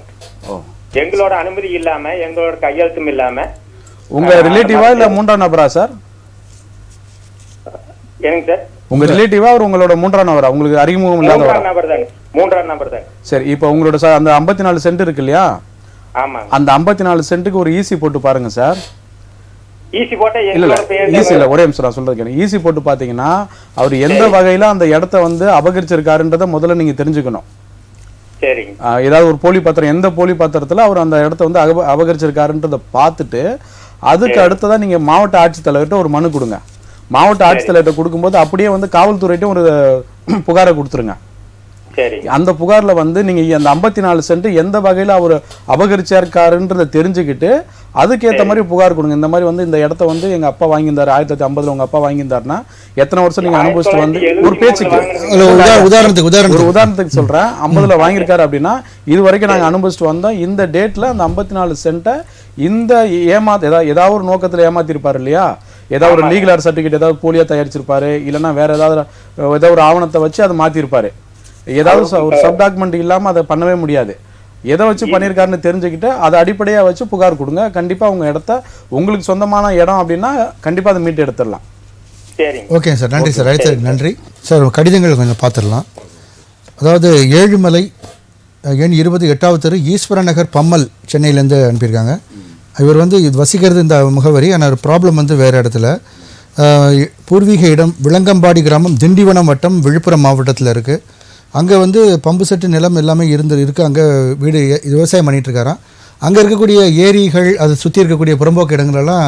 Speaker 6: எங்களோட அனுமதி இல்லாம, எங்களோட கையெழுத்தும் இல்லாம.
Speaker 4: உங்க ரிலேட்டிவா இல்ல மூன்றாம் நபரா சார்?
Speaker 6: என்னங்க சார்?
Speaker 4: உங்க ரிலேட்டிவா அவர் உங்களோட மூன்றாம் நபரா? உங்களுக்கு அறிமுகம் இல்லாதவரா?
Speaker 6: மூன்றாம் நபர் தான்.
Speaker 4: சரி, இப்போ உங்களோட அந்த 54 சென்ட் இருக்கு இல்லையா?
Speaker 6: ஆமா.
Speaker 4: அந்த 54 சென்ட்டுக்கு ஒரு ஈசி போட்டு பாருங்க சார்.
Speaker 6: ஈசி போட்டா
Speaker 4: ஈசி இல்ல, ஒரே நிமிஷம் நான் சொல்றேன். ஈசி போட்டு பாத்தீங்கன்னா அவர் எந்த வகையில அந்த இடத்த வந்து அபகரிச்சிருக்காருன்றத முதல்ல நீங்க தெரிஞ்சுக்கணும்.
Speaker 6: சரிங்க.
Speaker 4: ஏதாவது ஒரு போலி பத்திரம், எந்த போலி பத்திரத்துல அவர் அந்த இடத்த வந்து அபகரிச்சிருக்காருன்றத பார்த்துட்டு அதுக்கு அடுத்ததான் நீங்க மாவட்ட ஆட்சித்தலைவர்கிட்ட ஒரு மனு கொடுங்க. மாவட்ட ஆட்சித்தலைவர்கிட்ட கொடுக்கும்போது அப்படியே வந்து காவல்துறையிட்ட ஒரு புகாரை கொடுத்துருங்க.
Speaker 6: சரி.
Speaker 4: அந்த புகார்ல வந்து நீங்க அந்த 54 சென்ட் எந்த வகையில அவர் அபகரிச்சிருக்காருன்றதை தெரிஞ்சுக்கிட்டு அதுக்கேற்ற மாதிரி புகார் கொடுங்க. இந்த மாதிரி வந்து இந்த இடத்த வந்து எங்க அப்பா வாங்கியிருந்தாரு 1950 உங்க அப்பா வாங்கியிருந்தாருன்னா எத்தனை வருஷம் நீங்க அனுபவிச்சுட்டு வந்து ஒரு பேச்சுக்கு உதாரணத்துக்கு சொல்றேன் 50ல வாங்கியிருக்காரு அப்படின்னா இது வரைக்கும் நாங்க அனுபவிச்சுட்டு வந்தோம். இந்த டேட்ல அந்த 54 சென்ட்டை இந்த ஏதாவது ஒரு நோக்கத்துல ஏமாத்திருப்பாரு இல்லையா, ஏதாவது ஒரு லீகல் சர்டிபிகேட் ஏதாவது போலியா தயாரிச்சிருப்பாரு, இல்லைன்னா வேற ஏதாவது ஒரு ஆவணத்தை வச்சு அதை மாத்திருப்பாரு. ஏதாவது ஒரு சப் டாக்குமெண்ட் இல்லாம அதை பண்ணவே முடியாது. எதை வச்சு பண்ணியிருக்காருன்னு தெரிஞ்சுக்கிட்டு அதை அடிப்படையாக வச்சு புகார் கொடுங்க. கண்டிப்பாக உங்கள் இடத்த உங்களுக்கு சொந்தமான இடம் அப்படின்னா கண்டிப்பாக அதை மீட்டு எடுத்துடலாம்.
Speaker 1: ஓகே சார், நன்றி சார், அழைத்ததுக்கு நன்றி சார். கடிதங்கள் கொஞ்சம் பார்த்துடலாம். அதாவது ஏழுமலை எண் 20 8வது தெரு ஈஸ்வர நகர் பம்மல் சென்னையிலேருந்து அனுப்பியிருக்காங்க. இவர் வந்து இது வசிக்கிறது இந்த முகவரி, ஆனால் ப்ராப்ளம் வந்து வேறு இடத்துல. பூர்வீக இடம் விளங்கம்பாடி கிராமம் திண்டிவனம் வட்டம் விழுப்புரம் மாவட்டத்தில் இருக்குது. அங்கே வந்து பம்பு செட்டு நிலம் எல்லாமே இருக்குது. அங்கே வீடு விவசாயம் பண்ணிகிட்ருக்காராம். அங்கே இருக்கக்கூடிய ஏரிகள் அதை சுற்றி இருக்கக்கூடிய புறம்போக்கு இடங்களெல்லாம்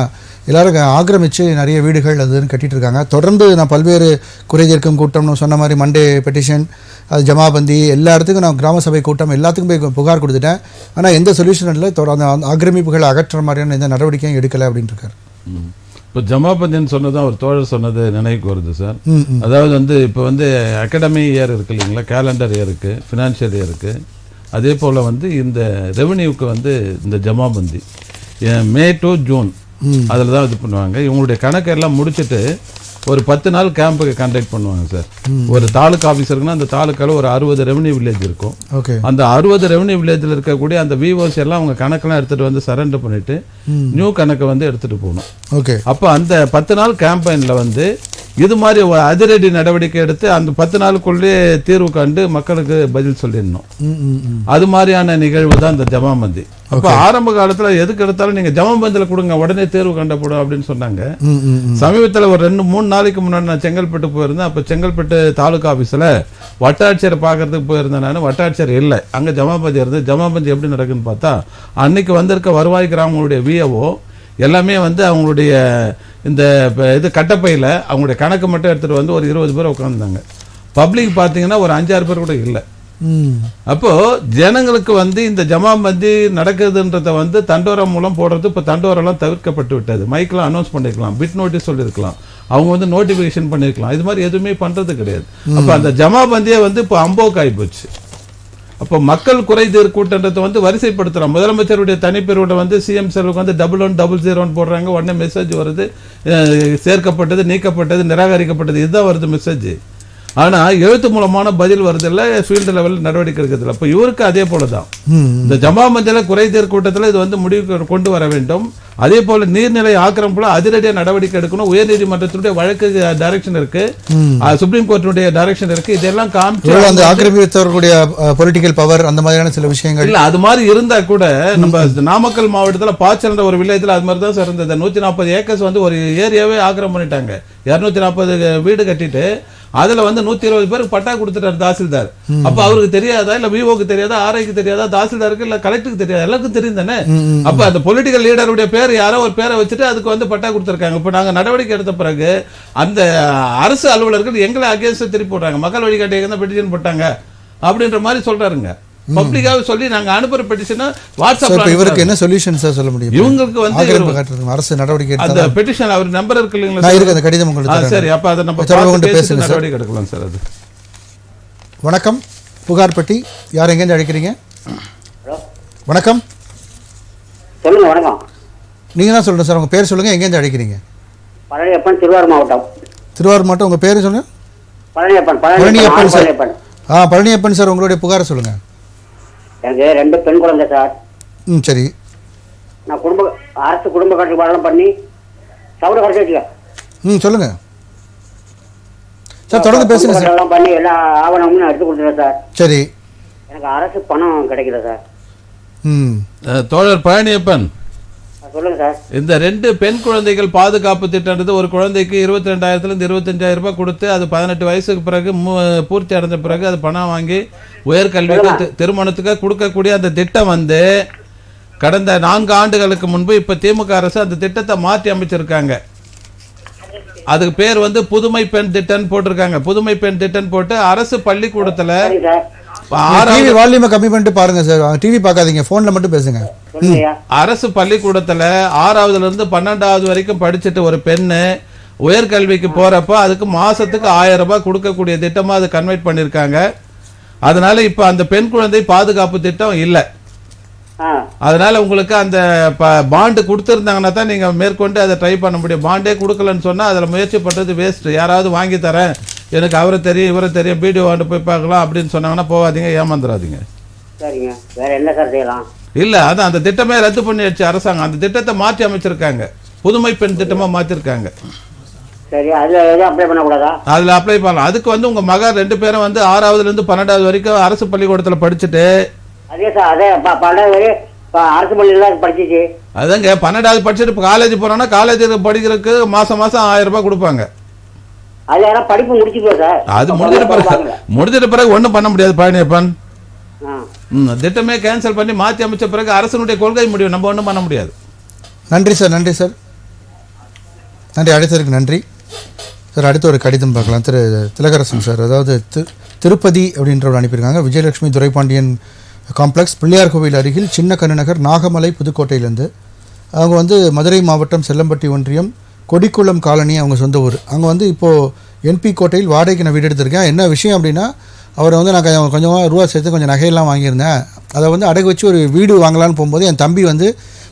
Speaker 1: எல்லோரும் ஆக்கிரமித்து நிறைய வீடுகள் அதுன்னு கட்டிகிட்டு இருக்காங்க. தொடர்ந்து நான் பல்வேறு குறை தீர்க்கும் கூட்டம்னு சொன்ன மாதிரி மண்டே பெட்டிஷன், அது ஜமாபந்தி, எல்லா இடத்துக்கும் நான் கிராம சபை கூட்டம் எல்லாத்துக்கும் போய் புகார் கொடுத்துட்டேன். ஆனால் எந்த சொல்யூஷன் இல்லை. அந்த ஆக்கிரமிப்புகளை அகற்ற மாதிரியான எந்த நடவடிக்கையும் எடுக்கலை அப்படின்ட்டு இருக்காரு.
Speaker 2: இப்போ ஜமாபந்தின்னு சொன்னதான் ஒரு தோழர் சொன்னது நினைவுக்கு வருது சார். அதாவது வந்து இப்போ வந்து அகாடமி இயர் இருக்குது இல்லைங்களா, கேலண்டர் இயருக்கு, ஃபினான்ஷியல் இயருக்கு, அதே போல் வந்து இந்த ரெவென்யூக்கு வந்து இந்த ஜமாபந்தி மே டு ஜூன் அதில் தான் இது பண்ணுவாங்க. இவங்களுடைய கணக்கெல்லாம் முடிச்சுட்டு ஒரு 10 நாள் கேம்புக்கு கண்டக்ட் பண்ணுவாங்க சார். ஒரு தாலுக்கா ஆஃபீஸ் இருக்குன்னா அந்த தாலுக்காவில் ஒரு 60 ரெவன்யூ வில்லேஜ் இருக்கும். அந்த 60 ரெவன்யூ வில்லேஜில் இருக்கக்கூடிய அந்த விஓஸ் எல்லாம் அவங்க கணக்கெல்லாம் எடுத்துகிட்டு வந்து சரண்டர் பண்ணிவிட்டு நியூ கணக்கை வந்து எடுத்துகிட்டு போகணும். அப்போ அந்த 10 நாள் கேம்பெயினில் வந்து இது மாதிரி ஒரு அதிரடி நடவடிக்கை எடுத்து அந்த 10 நாளுக்குள்ளே தீர்வு கண்டு மக்களுக்கு பதில் சொல்லிடணும். அது மாதிரியான நிகழ்வு தான் இந்த ஜமாபந்தி. அப்போ ஆரம்ப காலத்தில் எதுக்கு எடுத்தாலும் நீங்கள் ஜமாபந்தியில் கொடுங்க, உடனே தேர்வு கண்டப்படும் அப்படின்னு சொன்னாங்க. சமீபத்தில் ஒரு 2-3 நாளைக்கு முன்னாடி நான் செங்கல்பட்டு போயிருந்தேன். அப்போ செங்கல்பட்டு தாலுகா ஆஃபீஸில் வட்டாட்சியரை பார்க்கறதுக்கு போயிருந்தேன். நான் வட்டாட்சியர் இல்லை, அங்கே ஜமாபந்தி இருந்து. ஜமாபந்தி எப்படி நடக்குன்னு பார்த்தா அன்னைக்கு வந்திருக்க வருவாய் கிராமங்களுடைய விஏஓ எல்லாமே வந்து அவங்களுடைய இந்த இது கட்டப்பையில் அவங்களுடைய கணக்கு மட்டும் எடுத்துகிட்டு வந்து ஒரு 20 பேர் உட்காந்துருந்தாங்க. பப்ளிக் பார்த்தீங்கன்னா ஒரு 5-6 பேர் கூட இல்லை. அப்போது ஜனங்களுக்கு வந்து இந்த ஜமாபந்தி நடக்குதுன்றதை வந்து தண்டோரம் மூலம் போடுறது இப்போ தண்டோரெல்லாம் தவிர்க்கப்பட்டு விட்டது. மைக்கெலாம் அனௌன்ஸ் பண்ணிருக்கலாம், பிட் நோட்டீஸ் சொல்லியிருக்கலாம், அவங்க வந்து நோட்டிஃபிகேஷன் பண்ணியிருக்கலாம். இது மாதிரி எதுவுமே பண்ணுறது கிடையாது. அப்போ அந்த ஜமாபந்தியை வந்து இப்போ அம்போக்கு ஆகிப்போச்சு. அப்போ மக்கள் குறை தீர் கூட்டத்தை வந்து வரிசைப்படுத்துகிறோம். முதலமைச்சருடைய தனிப்பெருவிட வந்து சிஎம் செல்வுக்கு வந்து 1100 போடுறாங்க, உடனே மெசேஜ் வருது, சேர்க்கப்பட்டது, நீக்கப்பட்டது, நிராகரிக்கப்பட்டது, இதுதான் வருது மெசேஜ். ஆனால் எழுத்து மூலமான பதில் வருதில்லை, ஃபீல்டு லெவலில் நடவடிக்கை எடுக்கிறதில்ல. இப்போ இவருக்கு அதே போல தான் இந்த ஜமாபந்தியில் குறை தீர் கூட்டத்தில் இது வந்து முடிவு கொண்டு வர வேண்டும். அதே போல நீர்நிலை ஆக்கிரமிப்புல அதிரடியாக நடவடிக்கை எடுக்கணும். உயர்நீதிமன்றத்தினுடைய வழக்கு டைரக்ஷன் இருக்கு, சுப்ரீம் கோர்ட்டினுடைய டைரக்ஷன் இருக்கு. இதெல்லாம் காமிச்சு
Speaker 1: அந்த ஆக்கிரமித்தவர்களுடைய பொலிட்டிக்கல் பவர் அந்த மாதிரியான சில விஷயங்கள்
Speaker 2: இல்ல. அது மாதிரி இருந்தா கூட நம்ம நாமக்கல் மாவட்டத்தில் பாச்சல்ன்ற ஒரு வில்லேஜில் அது மாதிரி தான் சார் இருந்தது. 140 ஏக்கர்ஸ் வந்து ஒரு ஏரியாவே ஆக்கிரமம் பண்ணிட்டாங்க. 240 வீடு கட்டிட்டு அதுல வந்து 120 பேருக்கு பட்டா கொடுத்துட்டாரு தாசில்தார். அப்ப அவருக்கு தெரியாதா, இல்ல விஓக்கு தெரியாதா, ஆர்ஐக்கு தெரியாதா, தாசில்தாருக்கு இல்ல கலெக்டருக்கு தெரியாதா, எல்லாருக்கும் தெரியும் தானே. அப்ப அந்த பொலிட்டிக்கல் லீடருடைய பேர் யாரோ ஒரு பேரை வச்சுட்டு அதுக்கு வந்து பட்டா கொடுத்துருக்காங்க. இப்ப நாங்க நடவடிக்கை எடுத்த பிறகு அந்த அரசு அலுவலர்கள் எங்களை அகேன்ஸ்ட் திருப்பி போடுறாங்க. மக்கள் வழிகாட்டியாக தான் பெட்டிஷன் போட்டாங்க அப்படின்ற மாதிரி சொல்றாருங்க. பப்ளிக்காக சொல்லி நாங்க அனுப்புற பெட்டிஷனை வாட்ஸ்அப்ல.
Speaker 1: இவருக்கு என்ன சொல்யூஷன் சார் சொல்ல முடியும்?
Speaker 2: இவங்களுக்கு வந்து
Speaker 1: அரசு நடவடிக்கை
Speaker 2: அந்த பெட்டிஷன் அவர் நம்பர் இருக்கு இல்லைங்களா,
Speaker 1: நான் இருக்கு அந்த கடிதம் உங்களுக்கு.
Speaker 2: சரி, அப்ப அதை நம்ம பேசி நடவடிக்கை எடுக்கலாம் சார். அது
Speaker 1: வணக்கம், புகார் பெட்டி, யார் எங்கேருந்து அழைக்கிறீங்க? வணக்கம்,
Speaker 7: சொல்லுங்க. வணக்கம்,
Speaker 1: நீங்க தான் சொல்லுங்க சார், உங்க பேர் சொல்லுங்க, எங்கேருந்து அழைக்கிறீங்க?
Speaker 7: பழனியப்பன், திருவாரூர் மாவட்டம்.
Speaker 1: திருவாரூர் மாவட்டம், உங்க பேரு சொல்லுங்க.
Speaker 7: பழனியப்பன் சார்.
Speaker 1: பழனியப்பன் சார், உங்களுடைய புகாரை சொல்லுங்க.
Speaker 7: எனக்கு 2 பெண் குழந்தை சார்.
Speaker 1: சரி.
Speaker 7: நான் அரசு குடும்ப கட்டுப்பாடெல்லாம் பண்ணி சவுட கடைசி
Speaker 1: சொல்லுங்க சார், தொடர்ந்து பேசுங்க சார்.
Speaker 7: எல்லாம் பண்ணி எல்லா ஆவணமும் நான் எடுத்து கொடுத்துருவேன் சார்.
Speaker 1: சரி.
Speaker 7: எனக்கு அரசு பணம் கிடைக்கல சார்.
Speaker 2: தோழர் பழனியப்பன்,
Speaker 7: சொல்லுங்க சார்.
Speaker 2: இந்த 2 பெண் குழந்தைகள் பாதுகாப்பு திட்டம்ன்றது ஒரு குழந்தைக்கு 22,000 25,000 ரூபாய் கொடுத்து அது 18 வயசுக்கு பிறகு பூர்த்தி அடைஞ்ச பிறகு அது பணம் வாங்கி உயர்கல்விக்கு திருமணத்துக்கு கொடுக்கக்கூடிய அந்த திட்டம் வந்து கடந்த 4 ஆண்டுகளுக்கு முன்பு இப்ப திமுக அரசு அந்த திட்டத்தை மாற்றி அமைச்சிருக்காங்க. அதுக்கு பேர் வந்து புதுமை பெண் திட்டம் போட்டிருக்காங்க. புதுமை பெண் திட்டம் போட்டு அரசு பள்ளிக்கூடத்துல
Speaker 1: டிவி வால்யூமை கம்மி பண்ணிட்டு பாருங்க சார். டிவி பார்க்காதீங்க, போன்ல மட்டும் பேசுங்க.
Speaker 7: சொல்லுங்கய்யா.
Speaker 2: அரசு பள்ளிக்கூடத்துல 6வதுல இருந்து 12வது வரைக்கும் படிச்சுட்டு ஒரு பெண்ணு உயர்கல்விக்கு போறப்ப அதுக்கு மாசத்துக்கு 1000 ரூபாய் கொடுக்கக்கூடிய திட்டமா அது கன்வெர்ட் பண்ணிருக்காங்க. அதனால இப்ப அந்த பெண் குழந்தை பாதுகாப்பு திட்டம் இல்ல. அதனால உங்களுக்கு அந்த பாண்டு கொடுத்துருந்தாங்கன்னா தான் நீங்க மேற்கொண்டு அதை ட்ரை பண்ண முடியும். பாண்டே கொடுக்கலன்னு சொன்னா அதுல முயற்சி பண்றது வேஸ்ட். யாராவது வாங்கி தரேன், எனக்கு அவரை தெரியும் இவரை தெரியும், வீடியோ வாண்டு போய் பார்க்கலாம் அப்படின்னு சொன்னாங்கன்னா போகாதீங்க, ஏமாந்துடாதீங்க.
Speaker 7: சரிங்க, வேற என்ன சார் செய்யலாம்?
Speaker 2: இல்ல அதான் அந்த திட்டமே ரத்து பண்ணிடுச்சு அரசாங்கம். அந்த திட்டத்தை மாற்றி அமைச்சிருக்காங்க, புதுமை பெண் திட்டமா மாத்திருக்காங்க.
Speaker 7: சரி, அதுல எதுவும் அப்ளை பண்ணக்கூடாதா?
Speaker 2: அதுல அப்ளை பண்ணலாம். அதுக்கு வந்து உங்க மகன் 2 பேரும் வந்து 6வதுல இருந்து 12வது வரைக்கும் அரசு பள்ளிக்கூடத்துல படிச்சுட்டு
Speaker 7: அதே சார், அதே 12வது அரசு பள்ளியில படிச்சிச்சு.
Speaker 2: அதாங்க 12வது படிச்சுட்டு இப்போ காலேஜ் போறோம்னா காலேஜ் படிக்கிறதுக்கு மாசம் 1000 ரூபாய் கொடுப்பாங்க.
Speaker 7: அது யாரா படிப்பு முடிச்சுக்கோ சார்.
Speaker 2: அது முடிஞ்சிட்ட பிறகு ஒண்ணும் பண்ண முடியாது பழனியப்பன். திட்டமே கேன்சல் பண்ணி மாற்றி அமைச்ச பிறகு அரசனுடைய கொள்கை முடியும், நம்ம ஒன்றும் பண்ண முடியாது.
Speaker 1: நன்றி சார், நன்றி சார், நன்றி. அடுத்ததுக்கு நன்றி சார். அடுத்த ஒரு கடிதம் பார்க்கலாம். திலகரசன் சார், அதாவது திருப்பதி அப்படின்றவர் அனுப்பியிருக்காங்க. விஜயலட்சுமி துரைபாண்டியன் காம்ப்ளெக்ஸ், பிள்ளையார் கோவில் அருகில் சின்ன கண்ணுநகர், நாகமலை, புதுக்கோட்டையிலேருந்து. அவங்க வந்து மதுரை மாவட்டம் செல்லம்பட்டி ஒன்றியம் கொடிக்குளம் காலனி அவங்க சொந்த ஊர். அங்கே வந்து இப்போது என்பி கோட்டையில் வாடகைக்கு நான் வீடு எடுத்திருக்கேன். என்ன விஷயம் அப்படின்னா, அவரை வந்து நான் கொஞ்சமாக ரூபா சேர்த்து கொஞ்சம் நகையெல்லாம் வாங்கியிருந்தேன். அதை வந்து அடகு வச்சு ஒரு வீடு வாங்கலான்னு போகும்போது என் தம்பி வந்து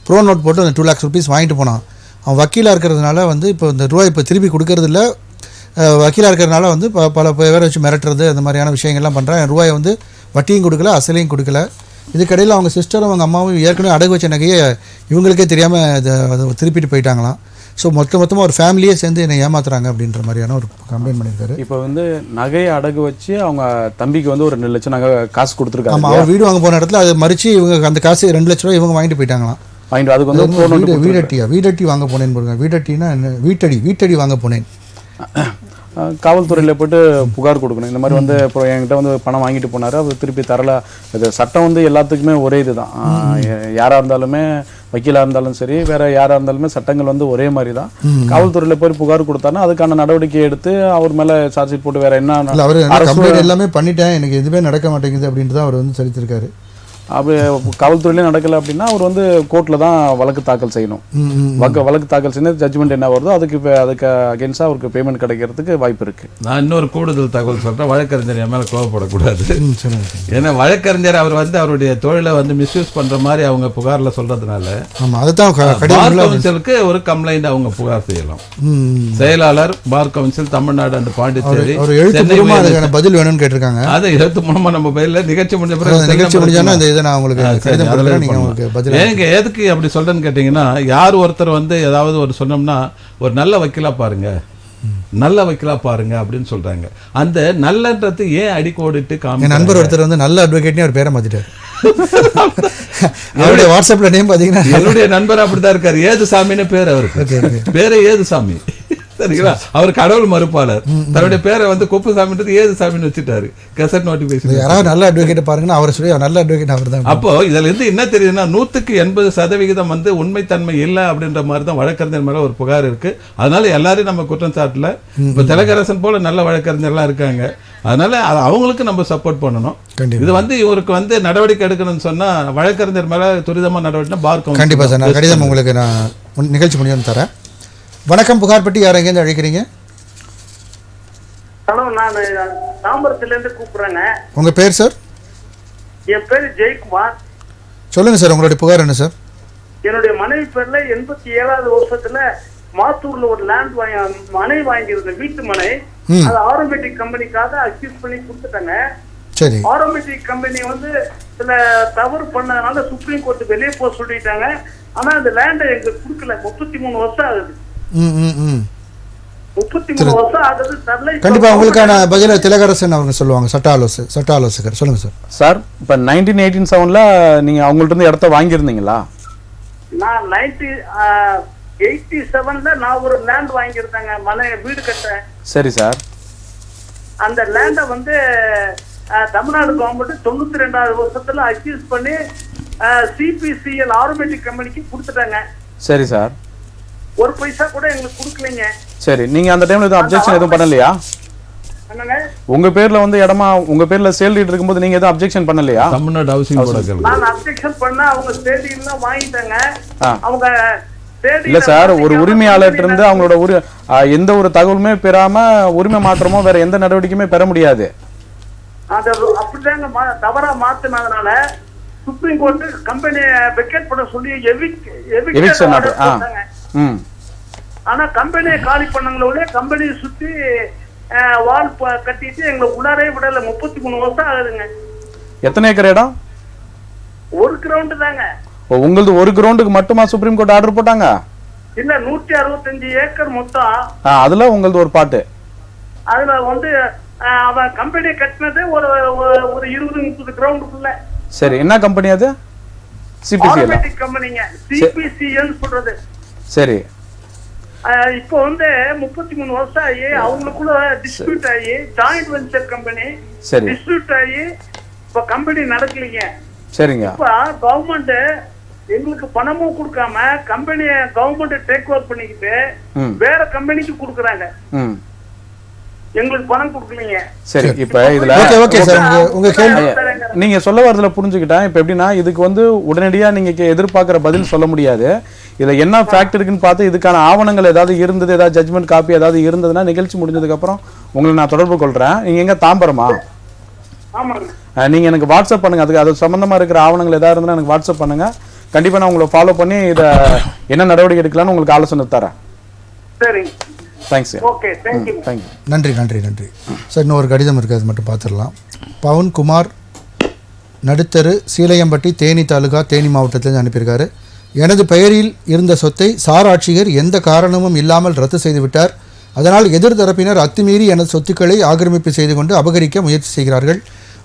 Speaker 1: ப்ரோ நோட் போட்டு அந்த 2 lakhs rupees வாங்கிட்டு போனான். அவன் வக்கீலாக இருக்கிறதுனால வந்து இப்போ இந்த ரூபா இப்போ திருப்பி கொடுக்கறதில்ல. வக்கீலாக இருக்கிறதுனால வந்து பல பேரை வச்சு மிரட்டுறது அந்த மாதிரியான விஷயங்கள்லாம் பண்ணுறான். என் ரூபாயை வந்து வட்டியும் கொடுக்கல, அசலையும் கொடுக்கல. இதுக்கடையில் அவங்க சிஸ்டரும் அவங்க அம்மாவும் ஏற்கனவே அடகு வச்ச நகையை இவங்களுக்கே தெரியாமல் திருப்பிட்டு போயிட்டாங்களாம். ஸோ மொத்தமாக ஒரு ஃபேமிலியே சேர்ந்து என்னை ஏமாத்துறாங்க அப்படின்ற மாதிரியான ஒரு கம்ப்ளைண்ட் பண்ணியிருக்காரு.
Speaker 4: இப்போ வந்து நகையை அடகு வச்சு அவங்க தம்பிக்கு வந்து ஒரு 2 லட்சம் நகை காசு கொடுத்துருக்காங்க.
Speaker 1: ஆமாம், அவர் வீடு வாங்க போன இடத்துல அதை மறித்து இவங்க அந்த காசு 2 லட்ச ரூபா இவங்க வாங்கிட்டு போயிட்டாங்களாம்.
Speaker 4: வாங்கிட்டு அதுக்கு வந்து
Speaker 1: வீடட்டி வாங்க போனேன்னு போடுங்க. வீடட்டினா என்ன? வீட்டடி வாங்க போனேன்.
Speaker 4: காவல்துறையில் போய்ட்டு புகார் கொடுக்கணும். இந்த மாதிரி வந்து இப்போ என்கிட்ட வந்து பணம் வாங்கிட்டு போனார், அவர் திருப்பி தரல. இது சட்டம் வந்து எல்லாத்துக்குமே ஒரே இதுதான். யாராக இருந்தாலுமே, வக்கீலாக இருந்தாலும் சரி, வேற யாராக இருந்தாலுமே சட்டங்கள் வந்து ஒரே மாதிரி தான். காவல்துறையில் போய் புகார் கொடுத்தாருன்னா அதுக்கான நடவடிக்கை எடுத்து அவர் மேலே சார்ஜ் ஷீட் போட்டு வேற என்ன
Speaker 1: அவர் எல்லாமே பண்ணிட்டேன், எனக்கு எதுவுமே நடக்க மாட்டேங்குது அப்படின்ட்டு தான் அவர் வந்து சரித்திருக்காரு.
Speaker 4: அப்படி காவல்துறையிலே நடக்கலை அப்படின்னா அவர் வந்து கோர்ட்டில் தான் வழக்கு தாக்கல் செய்யணும். வழக்கு தாக்கல் செய்ய ஜட்ஜ்மெண்ட் என்ன வருதோ அதுக்கு அகேன்ஸ்டாக அவருக்கு பேமெண்ட் கிடைக்கிறதுக்கு வாய்ப்பு இருக்கு.
Speaker 2: நான் இன்னொரு கூடுதல் தகவல் சொல்கிறேன். வழக்கறிஞர் என் மேலே கோவப்படக்கூடாது. ஏன்னா வழக்கறிஞர் அவர் வந்து அவருடைய தொழிலை வந்து மிஸ்யூஸ் பண்ணுற மாதிரி அவங்க புகாரில் சொல்கிறதுனால பார் கவுன்சிலுக்கு ஒரு கம்ப்ளைண்ட் அவங்க புகார் செய்யலாம். செயலாளர் bar council Tamil Nadu and Pondicherry
Speaker 1: பதில் வேணும்னு கேட்டிருக்காங்க.
Speaker 2: அதை எழுத்து மூலமாக நம்ம பதில் நிகழ்ச்சி முடிஞ்ச பிறகு எதுக்கு அப்படி சொல்றேன்னு கேட்டீங்கன்னா, யார் ஒருத்தர் வந்து ஏதாவது ஒரு சொன்னோம்னா ஒரு நல்ல வக்கீலா பாருங்க, நல்ல வக்கீலா பாருங்க அப்படின்னு சொல்றாங்க. அந்த நல்லன்றது ஏன் அடிக்கோடிட்டு
Speaker 1: என் நண்பர் ஒருத்தர் வந்து நல்ல அட்வொகேட்னு அவர் பேரை மாத்திட்டார். அவருடைய வாட்ஸ்அப்ல நேம் பாத்தீங்கன்னா
Speaker 2: என்னுடைய நண்பர் அப்படிதான் இருக்காரு. ஏதுசாமின்னு பேர் அவருக்கு. பேரு ஏதுசாமி, சரிங்களா? அவர் கடவுள் மறுப்பாளர். தன்னுடைய பேரை வந்து குப்புசாமின்றது ஏதுசாமின்னு வச்சுட்டாரு. Gazette notification.
Speaker 1: யாராவது நல்ல அட்வொகேட் பாருங்கன்னா அவரை சொல்லி நல்ல அட்வொகேட் அவர் தான்.
Speaker 2: அப்போ இதுல இருந்து என்ன தெரியுதுன்னா 100% வந்து உண்மைத்தன்மை இல்லை அப்படின்ற மாதிரி தான் வழக்கறிஞர் மேல ஒரு புகார் இருக்கு. அதனால எல்லாரையும் நம்ம குற்றம் சாட்டல. இப்ப திலகரசன் போல நல்ல வழக்கறிஞர்லாம் இருக்காங்க. அதனால அவங்களுக்கு நம்ம சப்போர்ட் பண்ணணும். இது வந்து இவருக்கு வந்து நடவடிக்கை எடுக்கணும்னு சொன்னா வழக்கறிஞர் மேல துரிதமா நடவடிக்கை பார் கவுன்சில்.
Speaker 1: கண்டிப்பா சார், நான் கடிதம் உங்களுக்கு நான் நிகழ்ச்சி முடியும் தரேன். வணக்கம், புகார்பட்டி. யார் எங்கேருந்து அழைக்கிறீங்க?
Speaker 5: ஹலோ, நான் தாம்பரத்துல இருந்து கூப்பிடுறேங்க.
Speaker 1: உங்க பேர் சார்?
Speaker 5: என் பேரு ஜெயக்குமார்.
Speaker 1: சொல்லுங்க சார், உங்களுடைய புகார் என்ன சார்?
Speaker 5: என்னுடைய மனைவி பேர்ல 87வது வருஷத்துல மாத்தூர்ல ஒரு லேண்ட் மனை வாங்கியிருந்தேன், வீட்டு மனை. அது ஆரோமேட்டிக் கம்பெனிக்காக அக்யூஸ் பண்ணி கொடுத்துட்டாங்க.
Speaker 1: சரி.
Speaker 5: ஆரோமேட்டிக் கம்பெனி வந்து சில தவறு பண்ணதுனால சுப்ரீம் கோர்ட் வெளியே போக சொல்லிட்டாங்க. ஆனா அந்த லேண்டை எங்களுக்கு கொடுக்கல. 33 வருஷம் ஆகுது. 33 வருஷம் ஆகுது.
Speaker 1: கண்டிப்பா உங்களுக்கான பதில திலகரசன் அவங்க சொல்லுவாங்க, சட்ட ஆலோசகர். சொல்லுங்க சார்.
Speaker 4: சார், இப்ப 1987ல நீங்க அவங்கள்ட்ட இருந்து இடத்த வாங்கியிருந்தீங்களா?
Speaker 5: நான் 1987ல நான் ஒரு லேண்ட் வாங்கியிருந்தேங்க, மனை வீடு கட்ட.
Speaker 4: சரி சார்.
Speaker 5: அந்த லேண்டை வந்து தமிழ்நாடு கவர்மெண்ட் 92வது வருஷத்துல அக்யூஸ் பண்ணி சிபிசிஎல் ஆரோமேட்டிக் கம்பெனிக்கு கொடுத்துட்டாங்க.
Speaker 4: சரி சார்.
Speaker 5: ஒரு பைசா கூட எங்களுக்கு கொடுக்கலைங்க.
Speaker 4: சரி, நீங்க அந்த டைம்ல எதுவும் அப்ஜெக்ஷன் எதுவும் பண்ணலையா?
Speaker 3: என்னங்க
Speaker 4: உங்க பேர்ல வந்து இடமா உங்க பேர்ல சேல் டீட் இருக்கும்போது நீங்க எதுவும் அப்ஜெக்ஷன் பண்ணலையா?
Speaker 2: தமிழ்நாடு ஹவுசிங் போர்டு கேளுங்க.
Speaker 3: நான் அப்ஜெக்ஷன் பண்ணா அவங்க தேதியெல்லாம் வாங்கிட்டாங்க. அவங்க
Speaker 4: இல்ல சார், ஒரு உரிமையாளர்கிட்ட இருந்து அவங்களோட எந்த ஒரு தகவலுமே பெறாம உரிமை மாற்றமோ வேற எந்த நடவடிக்கையுமே பெற முடியாது.
Speaker 3: அது அப்படிதாங்க தவறா மாத்தினதுனால சுப்ரீம் கோர்ட் கம்பெனி வெக்கேட் பண்ண சொல்லி எவிக்ஷன் ஆர்டர் போட்டாங்க. ஆனா கம்பெனியை காலி பண்ணவங்களோட கம்பெனியை சுத்தி வால் கட்டிட்டு எங்களை உள்ளாரே விடல. 33 வருஷம் ஆகுதுங்க.
Speaker 4: எத்தனை ஏக்கர் இடம்?
Speaker 3: 1 கிரவுண்ட் தாங்க.
Speaker 4: உங்களது 1 கிரவுண்டுக்கு மட்டுமா சுப்ரீம் கோர்ட் ஆர்டர் போட்டாங்க? இல்ல
Speaker 3: 165 ஏக்கர் மொத்தம்.
Speaker 4: அதுல உங்களது ஒரு பாட்டு.
Speaker 3: அதுல வந்து அவன் கம்பெனி கட்டினது ஒரு 20-30 கிரவுண்டுக்குள்ள.
Speaker 4: சரி, என்ன கம்பெனி அது? சிபிசிஎல்
Speaker 3: கம்பெனிங்க. சிபிசிஎல் சொல்றது.
Speaker 4: சரி,
Speaker 3: இப்போ வந்து 33 வருஷம் ஆகி அவங்களுக்குள்ள டிஸ்பியூட் ஆகி ஜாயிண்ட் வெஞ்சர் கம்பெனி டிஸ்பியூட் ஆகி இப்ப கம்பெனி நடக்கலீங்க.
Speaker 4: சரிங்க.
Speaker 3: இப்ப கவர்மெண்ட் எங்களுக்கு பணமும் கொடுக்காம கம்பெனியை கவர்மெண்ட் டேக் ஓவர் பண்ணிக்கிட்டு வேற கம்பெனிக்கு கொடுக்குறாங்க. எங்களுக்கு பணம் கொடுக்கலீங்க.
Speaker 4: சரி, இப்ப இதுல நீங்க சொல்ல வரதுல புரிஞ்சுக்கிட்டேன். இப்ப எப்படின்னா இதுக்கு வந்து உடனடியா நீங்க எதிர்பார்க்கிற பதில் சொல்ல முடியாது. இதுல என்ன ஃபேக்ட் இருக்குன்னு பார்த்து இதுக்கான ஆவணங்கள் ஏதாவது இருந்தது, ஏதாவது ஜட்மெண்ட் காப்பி ஏதாவது இருந்ததுன்னா நிகழ்ச்சி முடிஞ்சதுக்கு அப்புறம் உங்களை நான் தொடர்பு கொள்றேன். நீங்க எங்க தாம்பரமா? நீங்க எனக்கு வாட்ஸ்அப் பண்ணுங்க. அதுக்கு அது சம்பந்தமா இருக்கிற ஆவணங்கள் ஏதாவது இருந்தா எனக்கு வாட்ஸ்அப் பண்ணுங்க. கண்டிப்பா நான் உங்களை ஃபாலோ பண்ணி இத என்ன நடவடிக்கை எடுக்கலாம்னு உங்களுக்கு ஆலோசனை தரேன்.
Speaker 3: சரி,
Speaker 4: தேங்க்ஸ்.
Speaker 3: Okay, thank you.
Speaker 1: நன்றி நன்றி நன்றி சார். இன்னொரு கடிதம் இருக்குது, அது மட்டும் பார்த்துடலாம். பவன்குமார், நடுத்தரு, சீலையம்பட்டி, தேனி தாலுகா, தேனி மாவட்டத்திலிருந்து அனுப்பியிருக்காரு. எனது பெயரில் இருந்த சொத்தை சார் ஆட்சியர் எந்த காரணமும் இல்லாமல் ரத்து செய்துவிட்டார். அதனால் எதிர்தரப்பினர் அத்துமீறி எனது சொத்துக்களை ஆக்கிரமிப்பு செய்து கொண்டு அபகரிக்க முயற்சி செய்கிறார்கள்.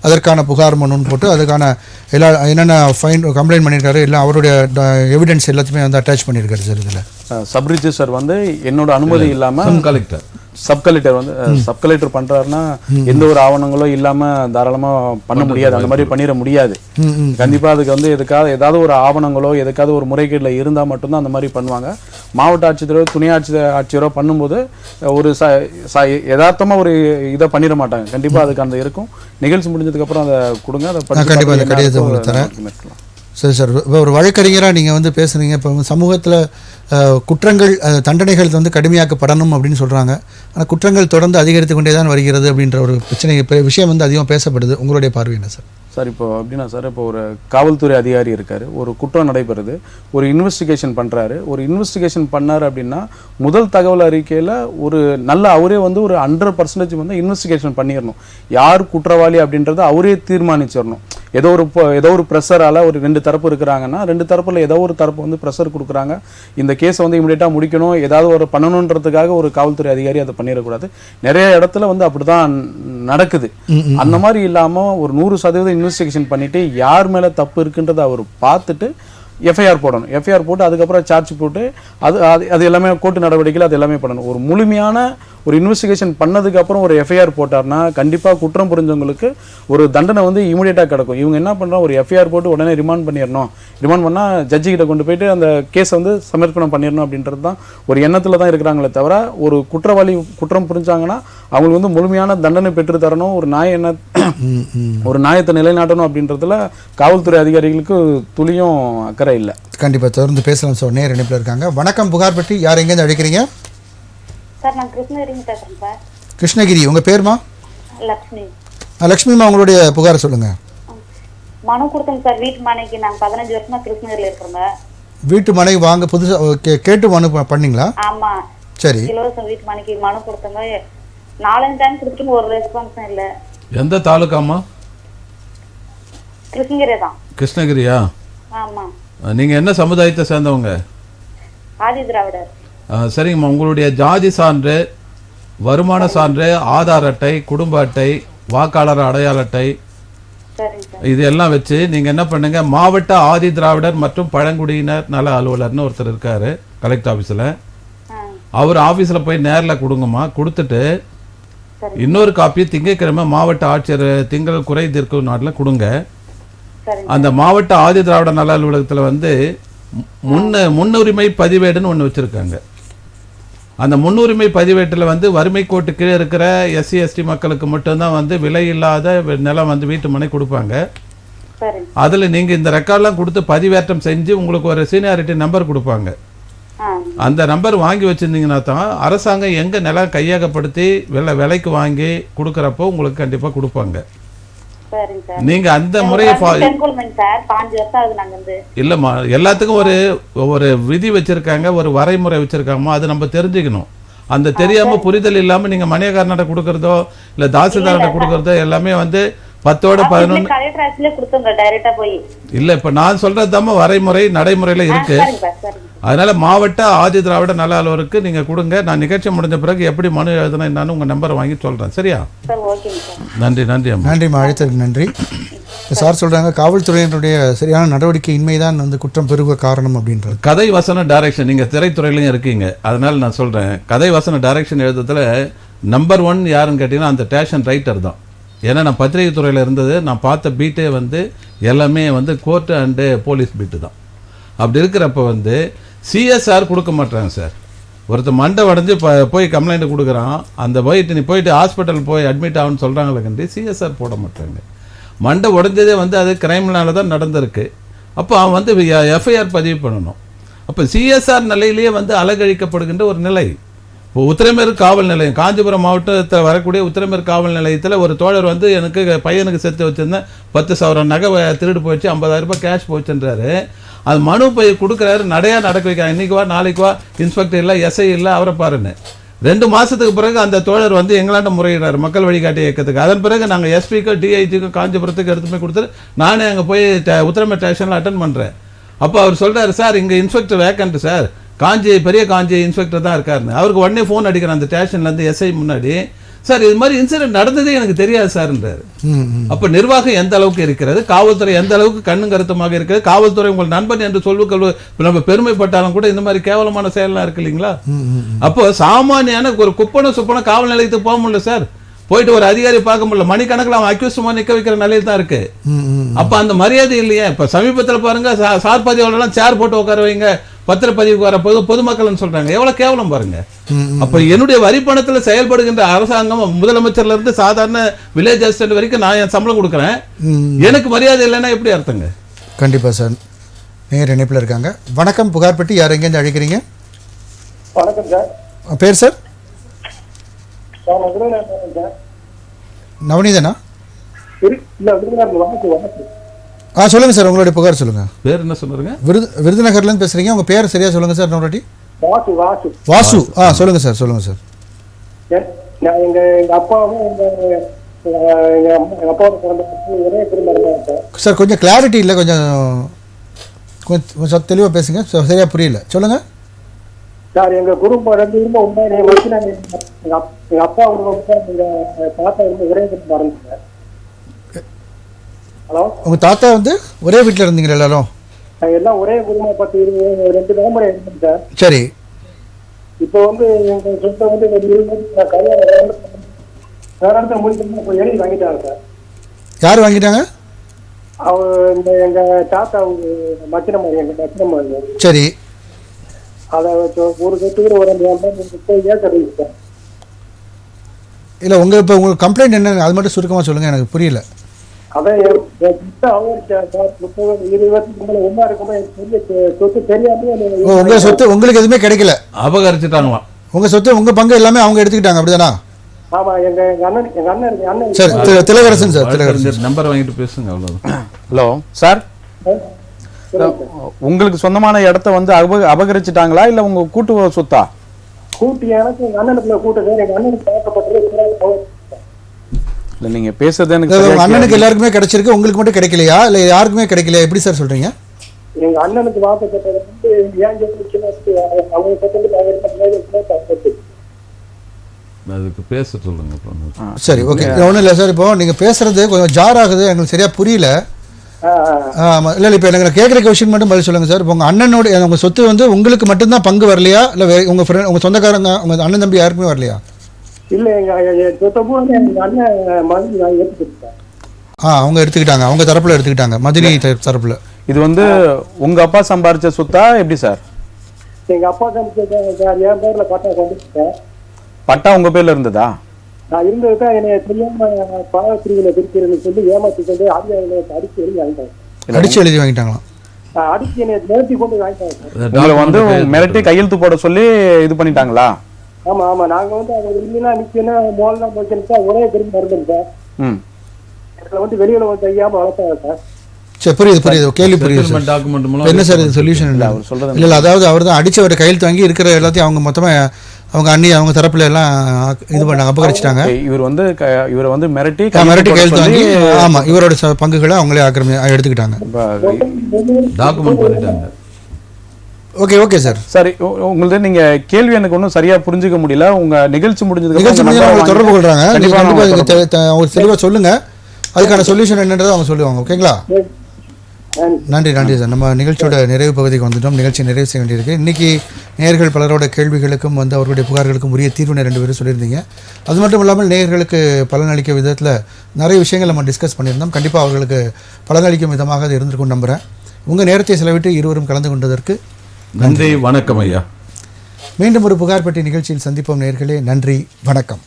Speaker 1: அதற்கான புகார் மனுன்னு போட்டு அதுக்கான எல்லா என்னென்ன கம்ப்ளைண்ட் பண்ணியிருக்காரு எல்லாம் அவருடைய எவிடன்ஸ் எல்லாத்தையுமே வந்து அட்டாச் பண்ணியிருக்காரு சார். இதில்
Speaker 4: சப் ரிஜிஸ்டர் வந்து என்னோட அனுமதி இல்லாமல் சப் கலெக்டர் வந்து சப் கலெக்டர் பண்றாருன்னா எந்த ஒரு ஆவணங்களும் இல்லாம தாராளமா பண்ண முடியாது. அந்த மாதிரி பண்ணிட முடியாது. கண்டிப்பா அதுக்கு வந்து ஏதாவது ஒரு ஆவணங்களோ எதுக்காவது ஒரு முறைகேடுல இருந்தா மட்டும்தான் அந்த மாதிரி பண்ணுவாங்க. மாவட்ட ஆட்சியரோ துணை ஆட்சியரோ பண்ணும்போது ஒரு யதார்த்தமா ஒரு இதை பண்ணிட மாட்டாங்க. கண்டிப்பா அதுக்கு அந்த இருக்கும். நிகழ்ச்சி முடிஞ்சதுக்கு அப்புறம் அதை கொடுங்க. அதை
Speaker 1: சரி சார். இப்போ ஒரு வழக்கறிஞராக நீங்கள் வந்து பேசுகிறீங்க. இப்போ சமூகத்தில் குற்றங்கள் தண்டனைகள் வந்து கடுமையாக்கப்படணும் அப்படின்னு சொல்கிறாங்க. ஆனால் குற்றங்கள் தொடர்ந்து அதிகரித்து கொண்டே தான் வருகிறது அப்படின்ற ஒரு விஷயம் வந்து அதிகமாக பேசப்படுது. உங்களுடைய பார்வை என்ன சார்?
Speaker 4: சார், இப்போ எப்படின்னா சார், இப்போ ஒரு காவல்துறை அதிகாரி இருக்கார், ஒரு குற்றம் நடைபெறுது, ஒரு இன்வெஸ்டிகேஷன் பண்ணுறாரு. ஒரு இன்வெஸ்டிகேஷன் பண்ணார் அப்படின்னா முதல் தகவல் அறிக்கையில் ஒரு அவரே வந்து ஒரு 100% வந்து இன்வெஸ்டிகேஷன் பண்ணிடணும். யார் குற்றவாளி அப்படின்றத அவரே தீர்மானிச்சிடணும். ஏதோ ஒரு ப்ரெஷரால் ஒரு 2 தரப்பு இருக்கிறாங்கன்னா 2 தரப்பில் ஏதோ ஒரு தரப்பு வந்து ப்ரெஷர் கொடுக்குறாங்க. இந்த கேஸை வந்து இமிடியேட்டாக முடிக்கணும், ஏதாவது ஒரு பண்ணணுன்றதுக்காக ஒரு காவல்துறை அதிகாரி அதை பண்ணிடக்கூடாது. நிறைய இடத்துல வந்து அப்படி தான் நடக்குது. அந்த மாதிரி இல்லாமல் ஒரு 100% இன்வெஸ்டிகேஷன் பண்ணிவிட்டு யார் மேலே தப்பு இருக்குன்றதை அவர் பார்த்துட்டு எஃப்ஐஆர் போடணும். எஃப்ஐஆர் போட்டு அதுக்கப்புறம் சார்ஜ் போட்டு அது எல்லாமே கோர்ட்டு நடவடிக்கையில் அது எல்லாமே பண்ணணும். ஒரு முழுமையான ஒரு இன்வெஸ்டிகேஷன் பண்ணதுக்கப்புறம் ஒரு எஃப்ஐஆர் போட்டார்னா கண்டிப்பாக குற்றம் புரிஞ்சவங்களுக்கு ஒரு தண்டனை வந்து இமீடியட்டாக கிடக்கும். இவங்க என்ன பண்ணுறோம், ஒரு எஃப்ஐஆர் போட்டு உடனே ரிமாண்ட் பண்ணிடணும், ரிமாண்ட் பண்ணால் ஜட்ஜிக்கிட்ட கொண்டு போயிட்டு அந்த கேஸை வந்து சமர்ப்பணம் பண்ணிடணும் அப்படின்றது தான் ஒரு எண்ணத்தில் தான் இருக்கிறாங்களே தவிர ஒரு குற்றவாளி குற்றம் புரிஞ்சாங்கன்னா அவங்களுக்கு வந்து முழுமையான தண்டனை பெற்று தரணும், ஒரு நியாயத்தை நிலைநாட்டணும் அப்படின்றதுல காவல்துறை அதிகாரிகளுக்கு துளியும் அக்கறை இல்லை.
Speaker 1: கண்டிப்பாக தொடர்ந்து பேசலாம் சார். நேர் இணைப்பில் இருக்காங்க. வணக்கம், புகார் பற்றி யார் எங்கேருந்து அழைக்கிறீங்க?
Speaker 8: சார், நான் கிருஷ்ணகிரி பேசுறேன் சார்.
Speaker 1: கிருஷ்ணகிரி. உங்க பேருமா?
Speaker 8: லட்சுமி.
Speaker 1: லட்சுமிமா, உங்களுடைய புகார் சொல்லுங்க.
Speaker 8: மனு கொடுத்தோம் சார். வீட்டு மனைக்கு நாங்கள் 15 வருஷமா கிருஷ்ணகிரியில் இருக்கிறோங்க.
Speaker 1: வீட்டு மனை வாங்க புதுசாக கேட்டு மனு பண்ணீங்களா?
Speaker 8: ஆமா.
Speaker 1: சரி.
Speaker 8: இலவச வீட்டு மனைக்கு மனு கொடுத்தோங்க. 4 டைம் கொடுத்துட்டு ஒரு ரெஸ்பான்ஸும் இல்லை.
Speaker 2: எந்த தாலுகாமா?
Speaker 8: கிருஷ்ணகிரி தான்.
Speaker 2: கிருஷ்ணகிரியா?
Speaker 8: ஆமா.
Speaker 2: நீங்க என்ன சமுதாயத்தை சேர்ந்தவங்க?
Speaker 8: ஆதி திராவிடர்.
Speaker 2: சரிங்கம்மா. உங்களுடைய ஜாதி சான்று, வருமான சான்று, ஆதார் அட்டை, குடும்ப அட்டை, வாக்காளர் அடையாள அட்டை, இது எல்லாம் வச்சு நீங்க என்ன பண்ணுங்க, மாவட்ட ஆதி திராவிடர் மற்றும் பழங்குடியினர் நல அலுவலர்னு ஒருத்தர் இருக்காரு கலெக்டர் ஆபீஸ்ல, அவர் ஆபீஸ்ல போய் நேரில் கொடுங்கம்மா. கொடுத்துட்டு இன்னொரு காப்பி திங்கட்கிழமை மாவட்ட ஆட்சியர் திங்கள் குறை தீர்க்கும் நாட்டில் கொடுங்க. அந்த மாவட்ட ஆதி திராவிட நல அலுவலகத்தில் வந்து முன்னுரிமை பதிவேடுன்னு ஒன்று வச்சிருக்காங்க. அந்த முன்னுரிமை பதிவேட்டில் வந்து வறுமை கோட்டு கீழே இருக்கிற எஸ்சி எஸ்டி மக்களுக்கு மட்டும்தான் வந்து விலை இல்லாத நிலம் வந்து வீட்டு மனை கொடுப்பாங்க.
Speaker 8: சரிங்க.
Speaker 2: அதில் நீங்கள் இந்த ரெக்கார்ட்லாம் கொடுத்து பதிவேற்றம் செஞ்சு உங்களுக்கு ஒரு சீனியாரிட்டி நம்பர் கொடுப்பாங்க. அந்த நம்பர் வாங்கி வச்சுருந்தீங்கன்னா தான் அரசாங்கம் எங்கே நிலம் கையகப்படுத்தி விலைக்கு வாங்கி கொடுக்குறப்போ உங்களுக்கு கண்டிப்பாக கொடுப்பாங்க. நீங்க அந்த முறையை இல்லம்மா, எல்லாத்துக்கும் ஒரு விதி வச்சிருக்காங்க, ஒரு வரைமுறை வச்சிருக்காங்க, அது நம்ம தெரிஞ்சுக்கணும். அந்த தெரியாம புரிதல் இல்லாம நீங்க மணியக்காரன்கிட்ட கொடுக்கறதோ இல்ல தாசில்தார்கிட்ட கொடுக்கறதோ எல்லாமே வந்து 10ஓட 11 இல்ல. இப்ப நான் சொல்றதுதாம வரைமுறை நடைமுறையில இருக்கு. அதனால மாவட்ட ஆதி திராவிட நல அலுவலருக்கு நீங்க கொடுங்க. நான் நிகழ்ச்சி முடிஞ்ச பிறகு எப்படி மனு எழுதணும் என்னன்னு உங்க நம்பர் வாங்கி சொல்றேன். சரியா? நன்றி. நன்றி
Speaker 1: நன்றிம்மா, அழைத்ததுக்கு நன்றி. சார் சொல்றாங்க காவல்துறையினுடைய சரியான நடவடிக்கை இன்மைதான் வந்து குற்றம் பெருக காரணம் அப்படின்றது.
Speaker 2: கதை வசன டைரக்ஷன், நீங்க திரைத்துறையிலையும் இருக்கீங்க, அதனால நான் சொல்றேன் கதை வசன டைரக்ஷன் எழுதுறதுல நம்பர் 1 யாருன்னு கேட்டீங்கன்னா அந்த ஸ்டேஷன் ரைட்டர் தான். ஏன்னா நான் பத்திரிகை துறையில் இருந்தது, நான் பார்த்த பீட்டே வந்து எல்லாமே வந்து கோர்ட்டு அண்டு போலீஸ் பீட்டு தான். அப்படி இருக்கிறப்ப வந்து சிஎஸ்ஆர் கொடுக்க மாட்டாங்க சார். ஒருத்தர் மண்டை உடஞ்சி போய் கம்ப்ளைண்ட் கொடுக்குறான், அந்த நீ போயிட்டு ஹாஸ்பிட்டல் போய் அட்மிட் ஆகுன்னு சொல்கிறாங்களே கண்டி சிஎஸ்ஆர் போட மாட்டாங்க. மண்டை உடஞ்சதே வந்து அது கிரைம்னால தான் நடந்திருக்கு. அப்போ அவன் வந்து எஃப்ஐஆர் பதிவு பண்ணணும். அப்போ சிஎஸ்ஆர் நிலையிலேயே வந்து அலகழிக்கப்படுகின்ற ஒரு நிலை. இப்போ உத்திரமேறு காவல் நிலையம், காஞ்சிபுரம் மாவட்டத்தில் வரக்கூடிய உத்திரமேறு காவல் நிலையத்தில் ஒரு தோழர் வந்து எனக்கு பையனுக்கு சேர்த்து வச்சுருந்தேன் 10,000 நகை திருடு போயிடுச்சு, 50,000 ரூபாய் கேஷ் போச்சுன்றாரு. அது மனு போய் கொடுக்குறாரு, நடையாக நடக்க வைக்க, இன்றைக்கி வா நாளைக்கு வா, இன்ஸ்பெக்டர் இல்லை எஸ்ஐ இல்லை அவரை பாருன்னு. 2 மாதத்துக்கு பிறகு அந்த தோழர் வந்து எங்களாண்ட முறையிடார் மக்கள் வழிகாட்டி இயக்கத்துக்கு. அதன் பிறகு நாங்கள் எஸ்பிக்கும் டிஐஜிக்கும் காஞ்சிபுரத்துக்கு எடுத்து போய் கொடுத்துட்டு நானே அங்கே போய் உத்திரமேறு ஸ்டேஷனில் அட்டன் பண்ணுறேன். அப்போ அவர் சொல்கிறாரு, சார் இங்கே இன்ஸ்பெக்டர் வேக்கண்ட் சார், பெரிய காஞ்சி இன்ஸ்பெக்டர் தான் இருக்காருன்னு. அவருக்கு உடனே ஃபோன் அடிக்கிறேன் அந்த ஸ்டேஷன்லேருந்து எஸ்ஐ முன்னாடி, சார் இது மாதிரி இன்சிடென்ட் நடந்ததே எனக்கு தெரியாது சார்ன்றாரு. அப்போ நிர்வாகம் எந்த அளவுக்கு இருக்கிறது, காவல்துறை எந்த அளவுக்கு கண்ணும் கருத்துமாக இருக்கிறது, காவல்துறை உங்கள் நண்பன் என்று நம்ம பெருமைப்பட்டாலும் கூட இந்த மாதிரி கேவலமான செயல்லாம் இருக்கு இல்லைங்களா? அப்போ சாமானியான ஒரு குப்பனை சுப்பனை காவல் நிலையத்துக்கு போக முடியல சார், போயிட்டு ஒரு அதிகாரி பார்க்க முடியல, மணிக்கணக்கில் அவன் அக்யூஸ்டுமா நிற்க வைக்கிற நிலையில் தான் இருக்கு. அப்போ அந்த மரியாதை இல்லையா? இப்போ சமீபத்தில் பாருங்க சார் பதிவாளர்லாம் சேர் போட்டு உட்கார வைங்க, பத்திரப்பதிவுக்கு வர பொதுமக்கள்னு சொல்றாங்க, எவ்வளவு கேவலம் பாருங்க. அப்ப என்னுடைய வரி பணத்துல செயல்படுகின்ற அரசாங்கம், முதலமைச்சர்ல இருந்து சாதாரண வில்லேஜ் அசிஸ்டன்ட் வரைக்கும் நான் என் சம்பளம் கொடுக்குறேன், எனக்கு மரியாதை இல்லைன்னா எப்படி அர்த்தங்க?
Speaker 1: கண்டிப்பா சார். நேர் இணைப்பில் இருக்காங்க. வணக்கம், புகார்பட்டி, யார் எங்கேருந்து அழைக்கிறீங்க?
Speaker 5: வணக்கம் சார்.
Speaker 1: பேர் சார்? நவநீதனா? சொல்லுங்க சார், உங்களுடைய புகார் சொல்லுங்க.
Speaker 2: பேர் என்ன சொல்லுங்க?
Speaker 1: விருதுநகர்ல இருந்து பேசுறீங்க, உங்க பேர் சரியா சொல்லுங்க சார். நோட்டி வாசு. சொல்லுங்க சார், சொல்லுங்க சார்.
Speaker 5: எங்க அப்பாவும்
Speaker 1: சார் கொஞ்சம் கிளாரிட்டி இல்லை, கொஞ்சம் தெளிவாக பேசுங்க, சரியா புரியல, சொல்லுங்க
Speaker 5: சார். எங்க குடும்பம் 2 குடும்பம் உண்மையிலே எங்க அப்பா தாத்தா ஒரே குடும்பம் இருந்துச்சு. ஹலோ,
Speaker 1: உங்க தாத்தா வந்து ஒரே வீட்டில் இருந்தீங்க எல்லாரும்?
Speaker 5: எல்லாம் ஒரே குடும்பம் 2 தலைமுறை இருந்தேன் சார்.
Speaker 1: சரி.
Speaker 5: இப்போ வந்து எங்க சொந்த வந்து கல்யாணம் வேற இடத்துல முடிச்சு எழுதி வாங்கிட்டாங்க சார்.
Speaker 1: யார் வாங்கிட்டாங்க?
Speaker 5: எங்க தாத்தா மச்சினமாரி, எங்க மச்சினமாரி.
Speaker 1: சரி.
Speaker 5: அதை ஒரு சொத்துக்கு ஒரு 30 ஏக்கர் இருக்கு சார்.
Speaker 1: இல்லை இப்போ உங்களுக்கு கம்ப்ளைண்ட் என்ன, அது மட்டும் சுருக்கமாக சொல்லுங்க, எனக்கு புரியல.
Speaker 5: அதான்
Speaker 1: உங்க சொத்து உங்களுக்கு எதுவுமே கிடைக்கல,
Speaker 2: அபகரிச்சுட்டாங்களா?
Speaker 1: உங்க சொத்து உங்க பங்கு எல்லாமே அவங்க எடுத்துக்கிட்டாங்க, அப்படிதானா?
Speaker 5: ஆமா, எங்க அண்ணன்
Speaker 1: சார் திலகரசன் சார், திலகரசன்
Speaker 2: நம்பர் வாங்கிட்டு பேசுங்க, அவ்வளவுதான்.
Speaker 4: ஹலோ சார், உங்களுக்கு சொந்தமான இடத்த வந்து அபகரிச்சுட்டாங்களா இல்ல உங்க கூட்டு சொத்தா?
Speaker 5: கூட்டு எனக்கு எங்க அண்ணனுக்குள்ள கூட்டு சார். எங்க அண்ணனுக்கு பார்க்கப்பட்டது
Speaker 4: இல்ல, நீங்க பேசுறது எனக்கு
Speaker 1: அண்ணனுக்கு எல்லாருக்குமே கிடைச்சிருக்கு, உங்களுக்கு மட்டும் கிடைக்கலையா இல்ல யாருக்குமே கிடைக்கலையா, எப்படி சார் சொல்றீங்க?
Speaker 5: எங்க அண்ணனுக்கு வாக்கப்பட்டது வந்து ஏன் அவங்க
Speaker 2: அதுக்கு பேச சொல்லுங்க.
Speaker 1: சரி, ஓகே, ஒன்றும் இல்லை சார். இப்போ நீங்கள் பேசுறது கொஞ்சம் ஜார் ஆகுது, எங்களுக்கு சரியா புரியல. இல்லை இப்போ எனக்கு கேட்குற கொஸ்டின் மட்டும் பதில் சொல்லுங்கள் சார். இப்போ உங்கள் அண்ணனோட உங்கள் சொத்து வந்து உங்களுக்கு மட்டும்தான் பங்கு வரலையா, இல்லை உங்கள் ஃப்ரெண்ட் உங்கள் சொந்தக்காரங்க உங்கள் அண்ணன் தம்பி யாருக்குமே வரலையா?
Speaker 5: இல்லை, எங்கள் சொத்தமும் எங்கள் அண்ணன் மதினி எடுத்துக்கிட்டாங்க.
Speaker 1: அவங்க எடுத்துக்கிட்டாங்க, அவங்க தரப்பில் எடுத்துக்கிட்டாங்க, மதினி தரப்பில்.
Speaker 4: இது வந்து உங்கள் அப்பா சம்பாரிச்ச சொத்தா எப்படி சார்?
Speaker 5: எங்க அப்பா தான் என் பேர்ல பட்டா வந்துட்டேன்.
Speaker 4: பட்டா உங்க பேர்ல இருந்ததா?
Speaker 5: நான் இருந்தது தான் என்னை தெரியாம பாகப்பிரிவுல பிரிக்கிறேன்னு சொல்லி ஏமாத்தி கொண்டு ஆதியாவில அடிச்சு எழுதி வாங்கிட்டாங்க.
Speaker 1: அடிச்சு எழுதி வாங்கிட்டாங்களாம்.
Speaker 5: அடிச்சு என்னை நிறுத்தி கொண்டு வாங்கிட்டாங்க சார்.
Speaker 4: உங்களை வந்து மிரட்டி கையெழுத்து போட சொல்லி இது பண்ணிட்டாங்களா?
Speaker 5: ஆமா ஆமா, நாங்க வந்து அவங்க இல்லைன்னா நிச்சயம்னா மோல்லாம் போச்சுன்னு ஒரே திரும்ப இருந்தோம் சார். அதுல வந்து வெளியில வந்து செய்யாம வளர்த்தாங்க சார்.
Speaker 1: சரி, புரியுது கேள்வி புரியுது சார்.
Speaker 2: டாக்குமெண்ட் மூலம்
Speaker 1: என்ன சார் இது சொல்யூஷன்? இல்லை
Speaker 4: அவர் சொல்றது
Speaker 1: இல்லை, அதாவது அவர் தான் அடிச்சவரை கையெழுத்து வாங்கி இருக்கிற எல்லாத்தையும் அவங்க மொத்தமாக அவங்க அண்ணி அவங்க தரப்புல எல்லாம் இது பண்ணாங்க, அபகரிச்சிட்டாங்க.
Speaker 4: இவர் வந்து மிரட்டி
Speaker 1: கையெழுத்து வாங்கி ஆமா இவரோட பங்குகளை அவங்களே எடுத்துக்கிட்டாங்க.
Speaker 2: டாக்குமெண்ட் பண்ணிட்டாங்க.
Speaker 1: Okay sir.
Speaker 4: சரி, உங்களது நீங்க கேள்வி எனக்கு ஒன்றும் சரியா புரிஞ்சுக்க முடியல. உங்க நிகழ்ச்சி
Speaker 1: முடிஞ்சதுக்கு தொடர்பு கொள்றாங்க. அவங்க தெளிவாக சொல்லுங்க, அதுக்கான சொல்யூஷன் என்னன்றதை அவங்க சொல்லுவாங்க. ஓகேங்களா? நன்றி சார். நம்ம நிகழ்ச்சியோட நிறைவு பகுதிக்கு வந்துட்டோம். நிகழ்ச்சி நிறைவு செய்ய வேண்டியிருக்கு. இன்றைக்கி நேயர்கள் பலரோட கேள்விகளுக்கும் வந்து அவர்களுடைய புகார்களுக்கும் உரிய தீர்வினை 2 பேரும் சொல்லியிருந்தீங்க. அது மட்டும் இல்லாமல் நேயர்களுக்கு பலனளிக்க விதத்தில் நிறைய விஷயங்கள் நம்ம டிஸ்கஸ் பண்ணியிருந்தோம். கண்டிப்பாக அவர்களுக்கு பலனளிக்கும் விதமாக அது இருந்திருக்கும் நம்புகிறேன். உங்கள் நேரத்தை செலவிட்டு இருவரும் கலந்து கொண்டதற்கு
Speaker 2: நன்றி. வணக்கம் ஐயா.
Speaker 1: மீண்டும் ஒரு புகார் பெட்டி நிகழ்ச்சியில் சந்திப்போம் நேயர்களே. நன்றி, வணக்கம்.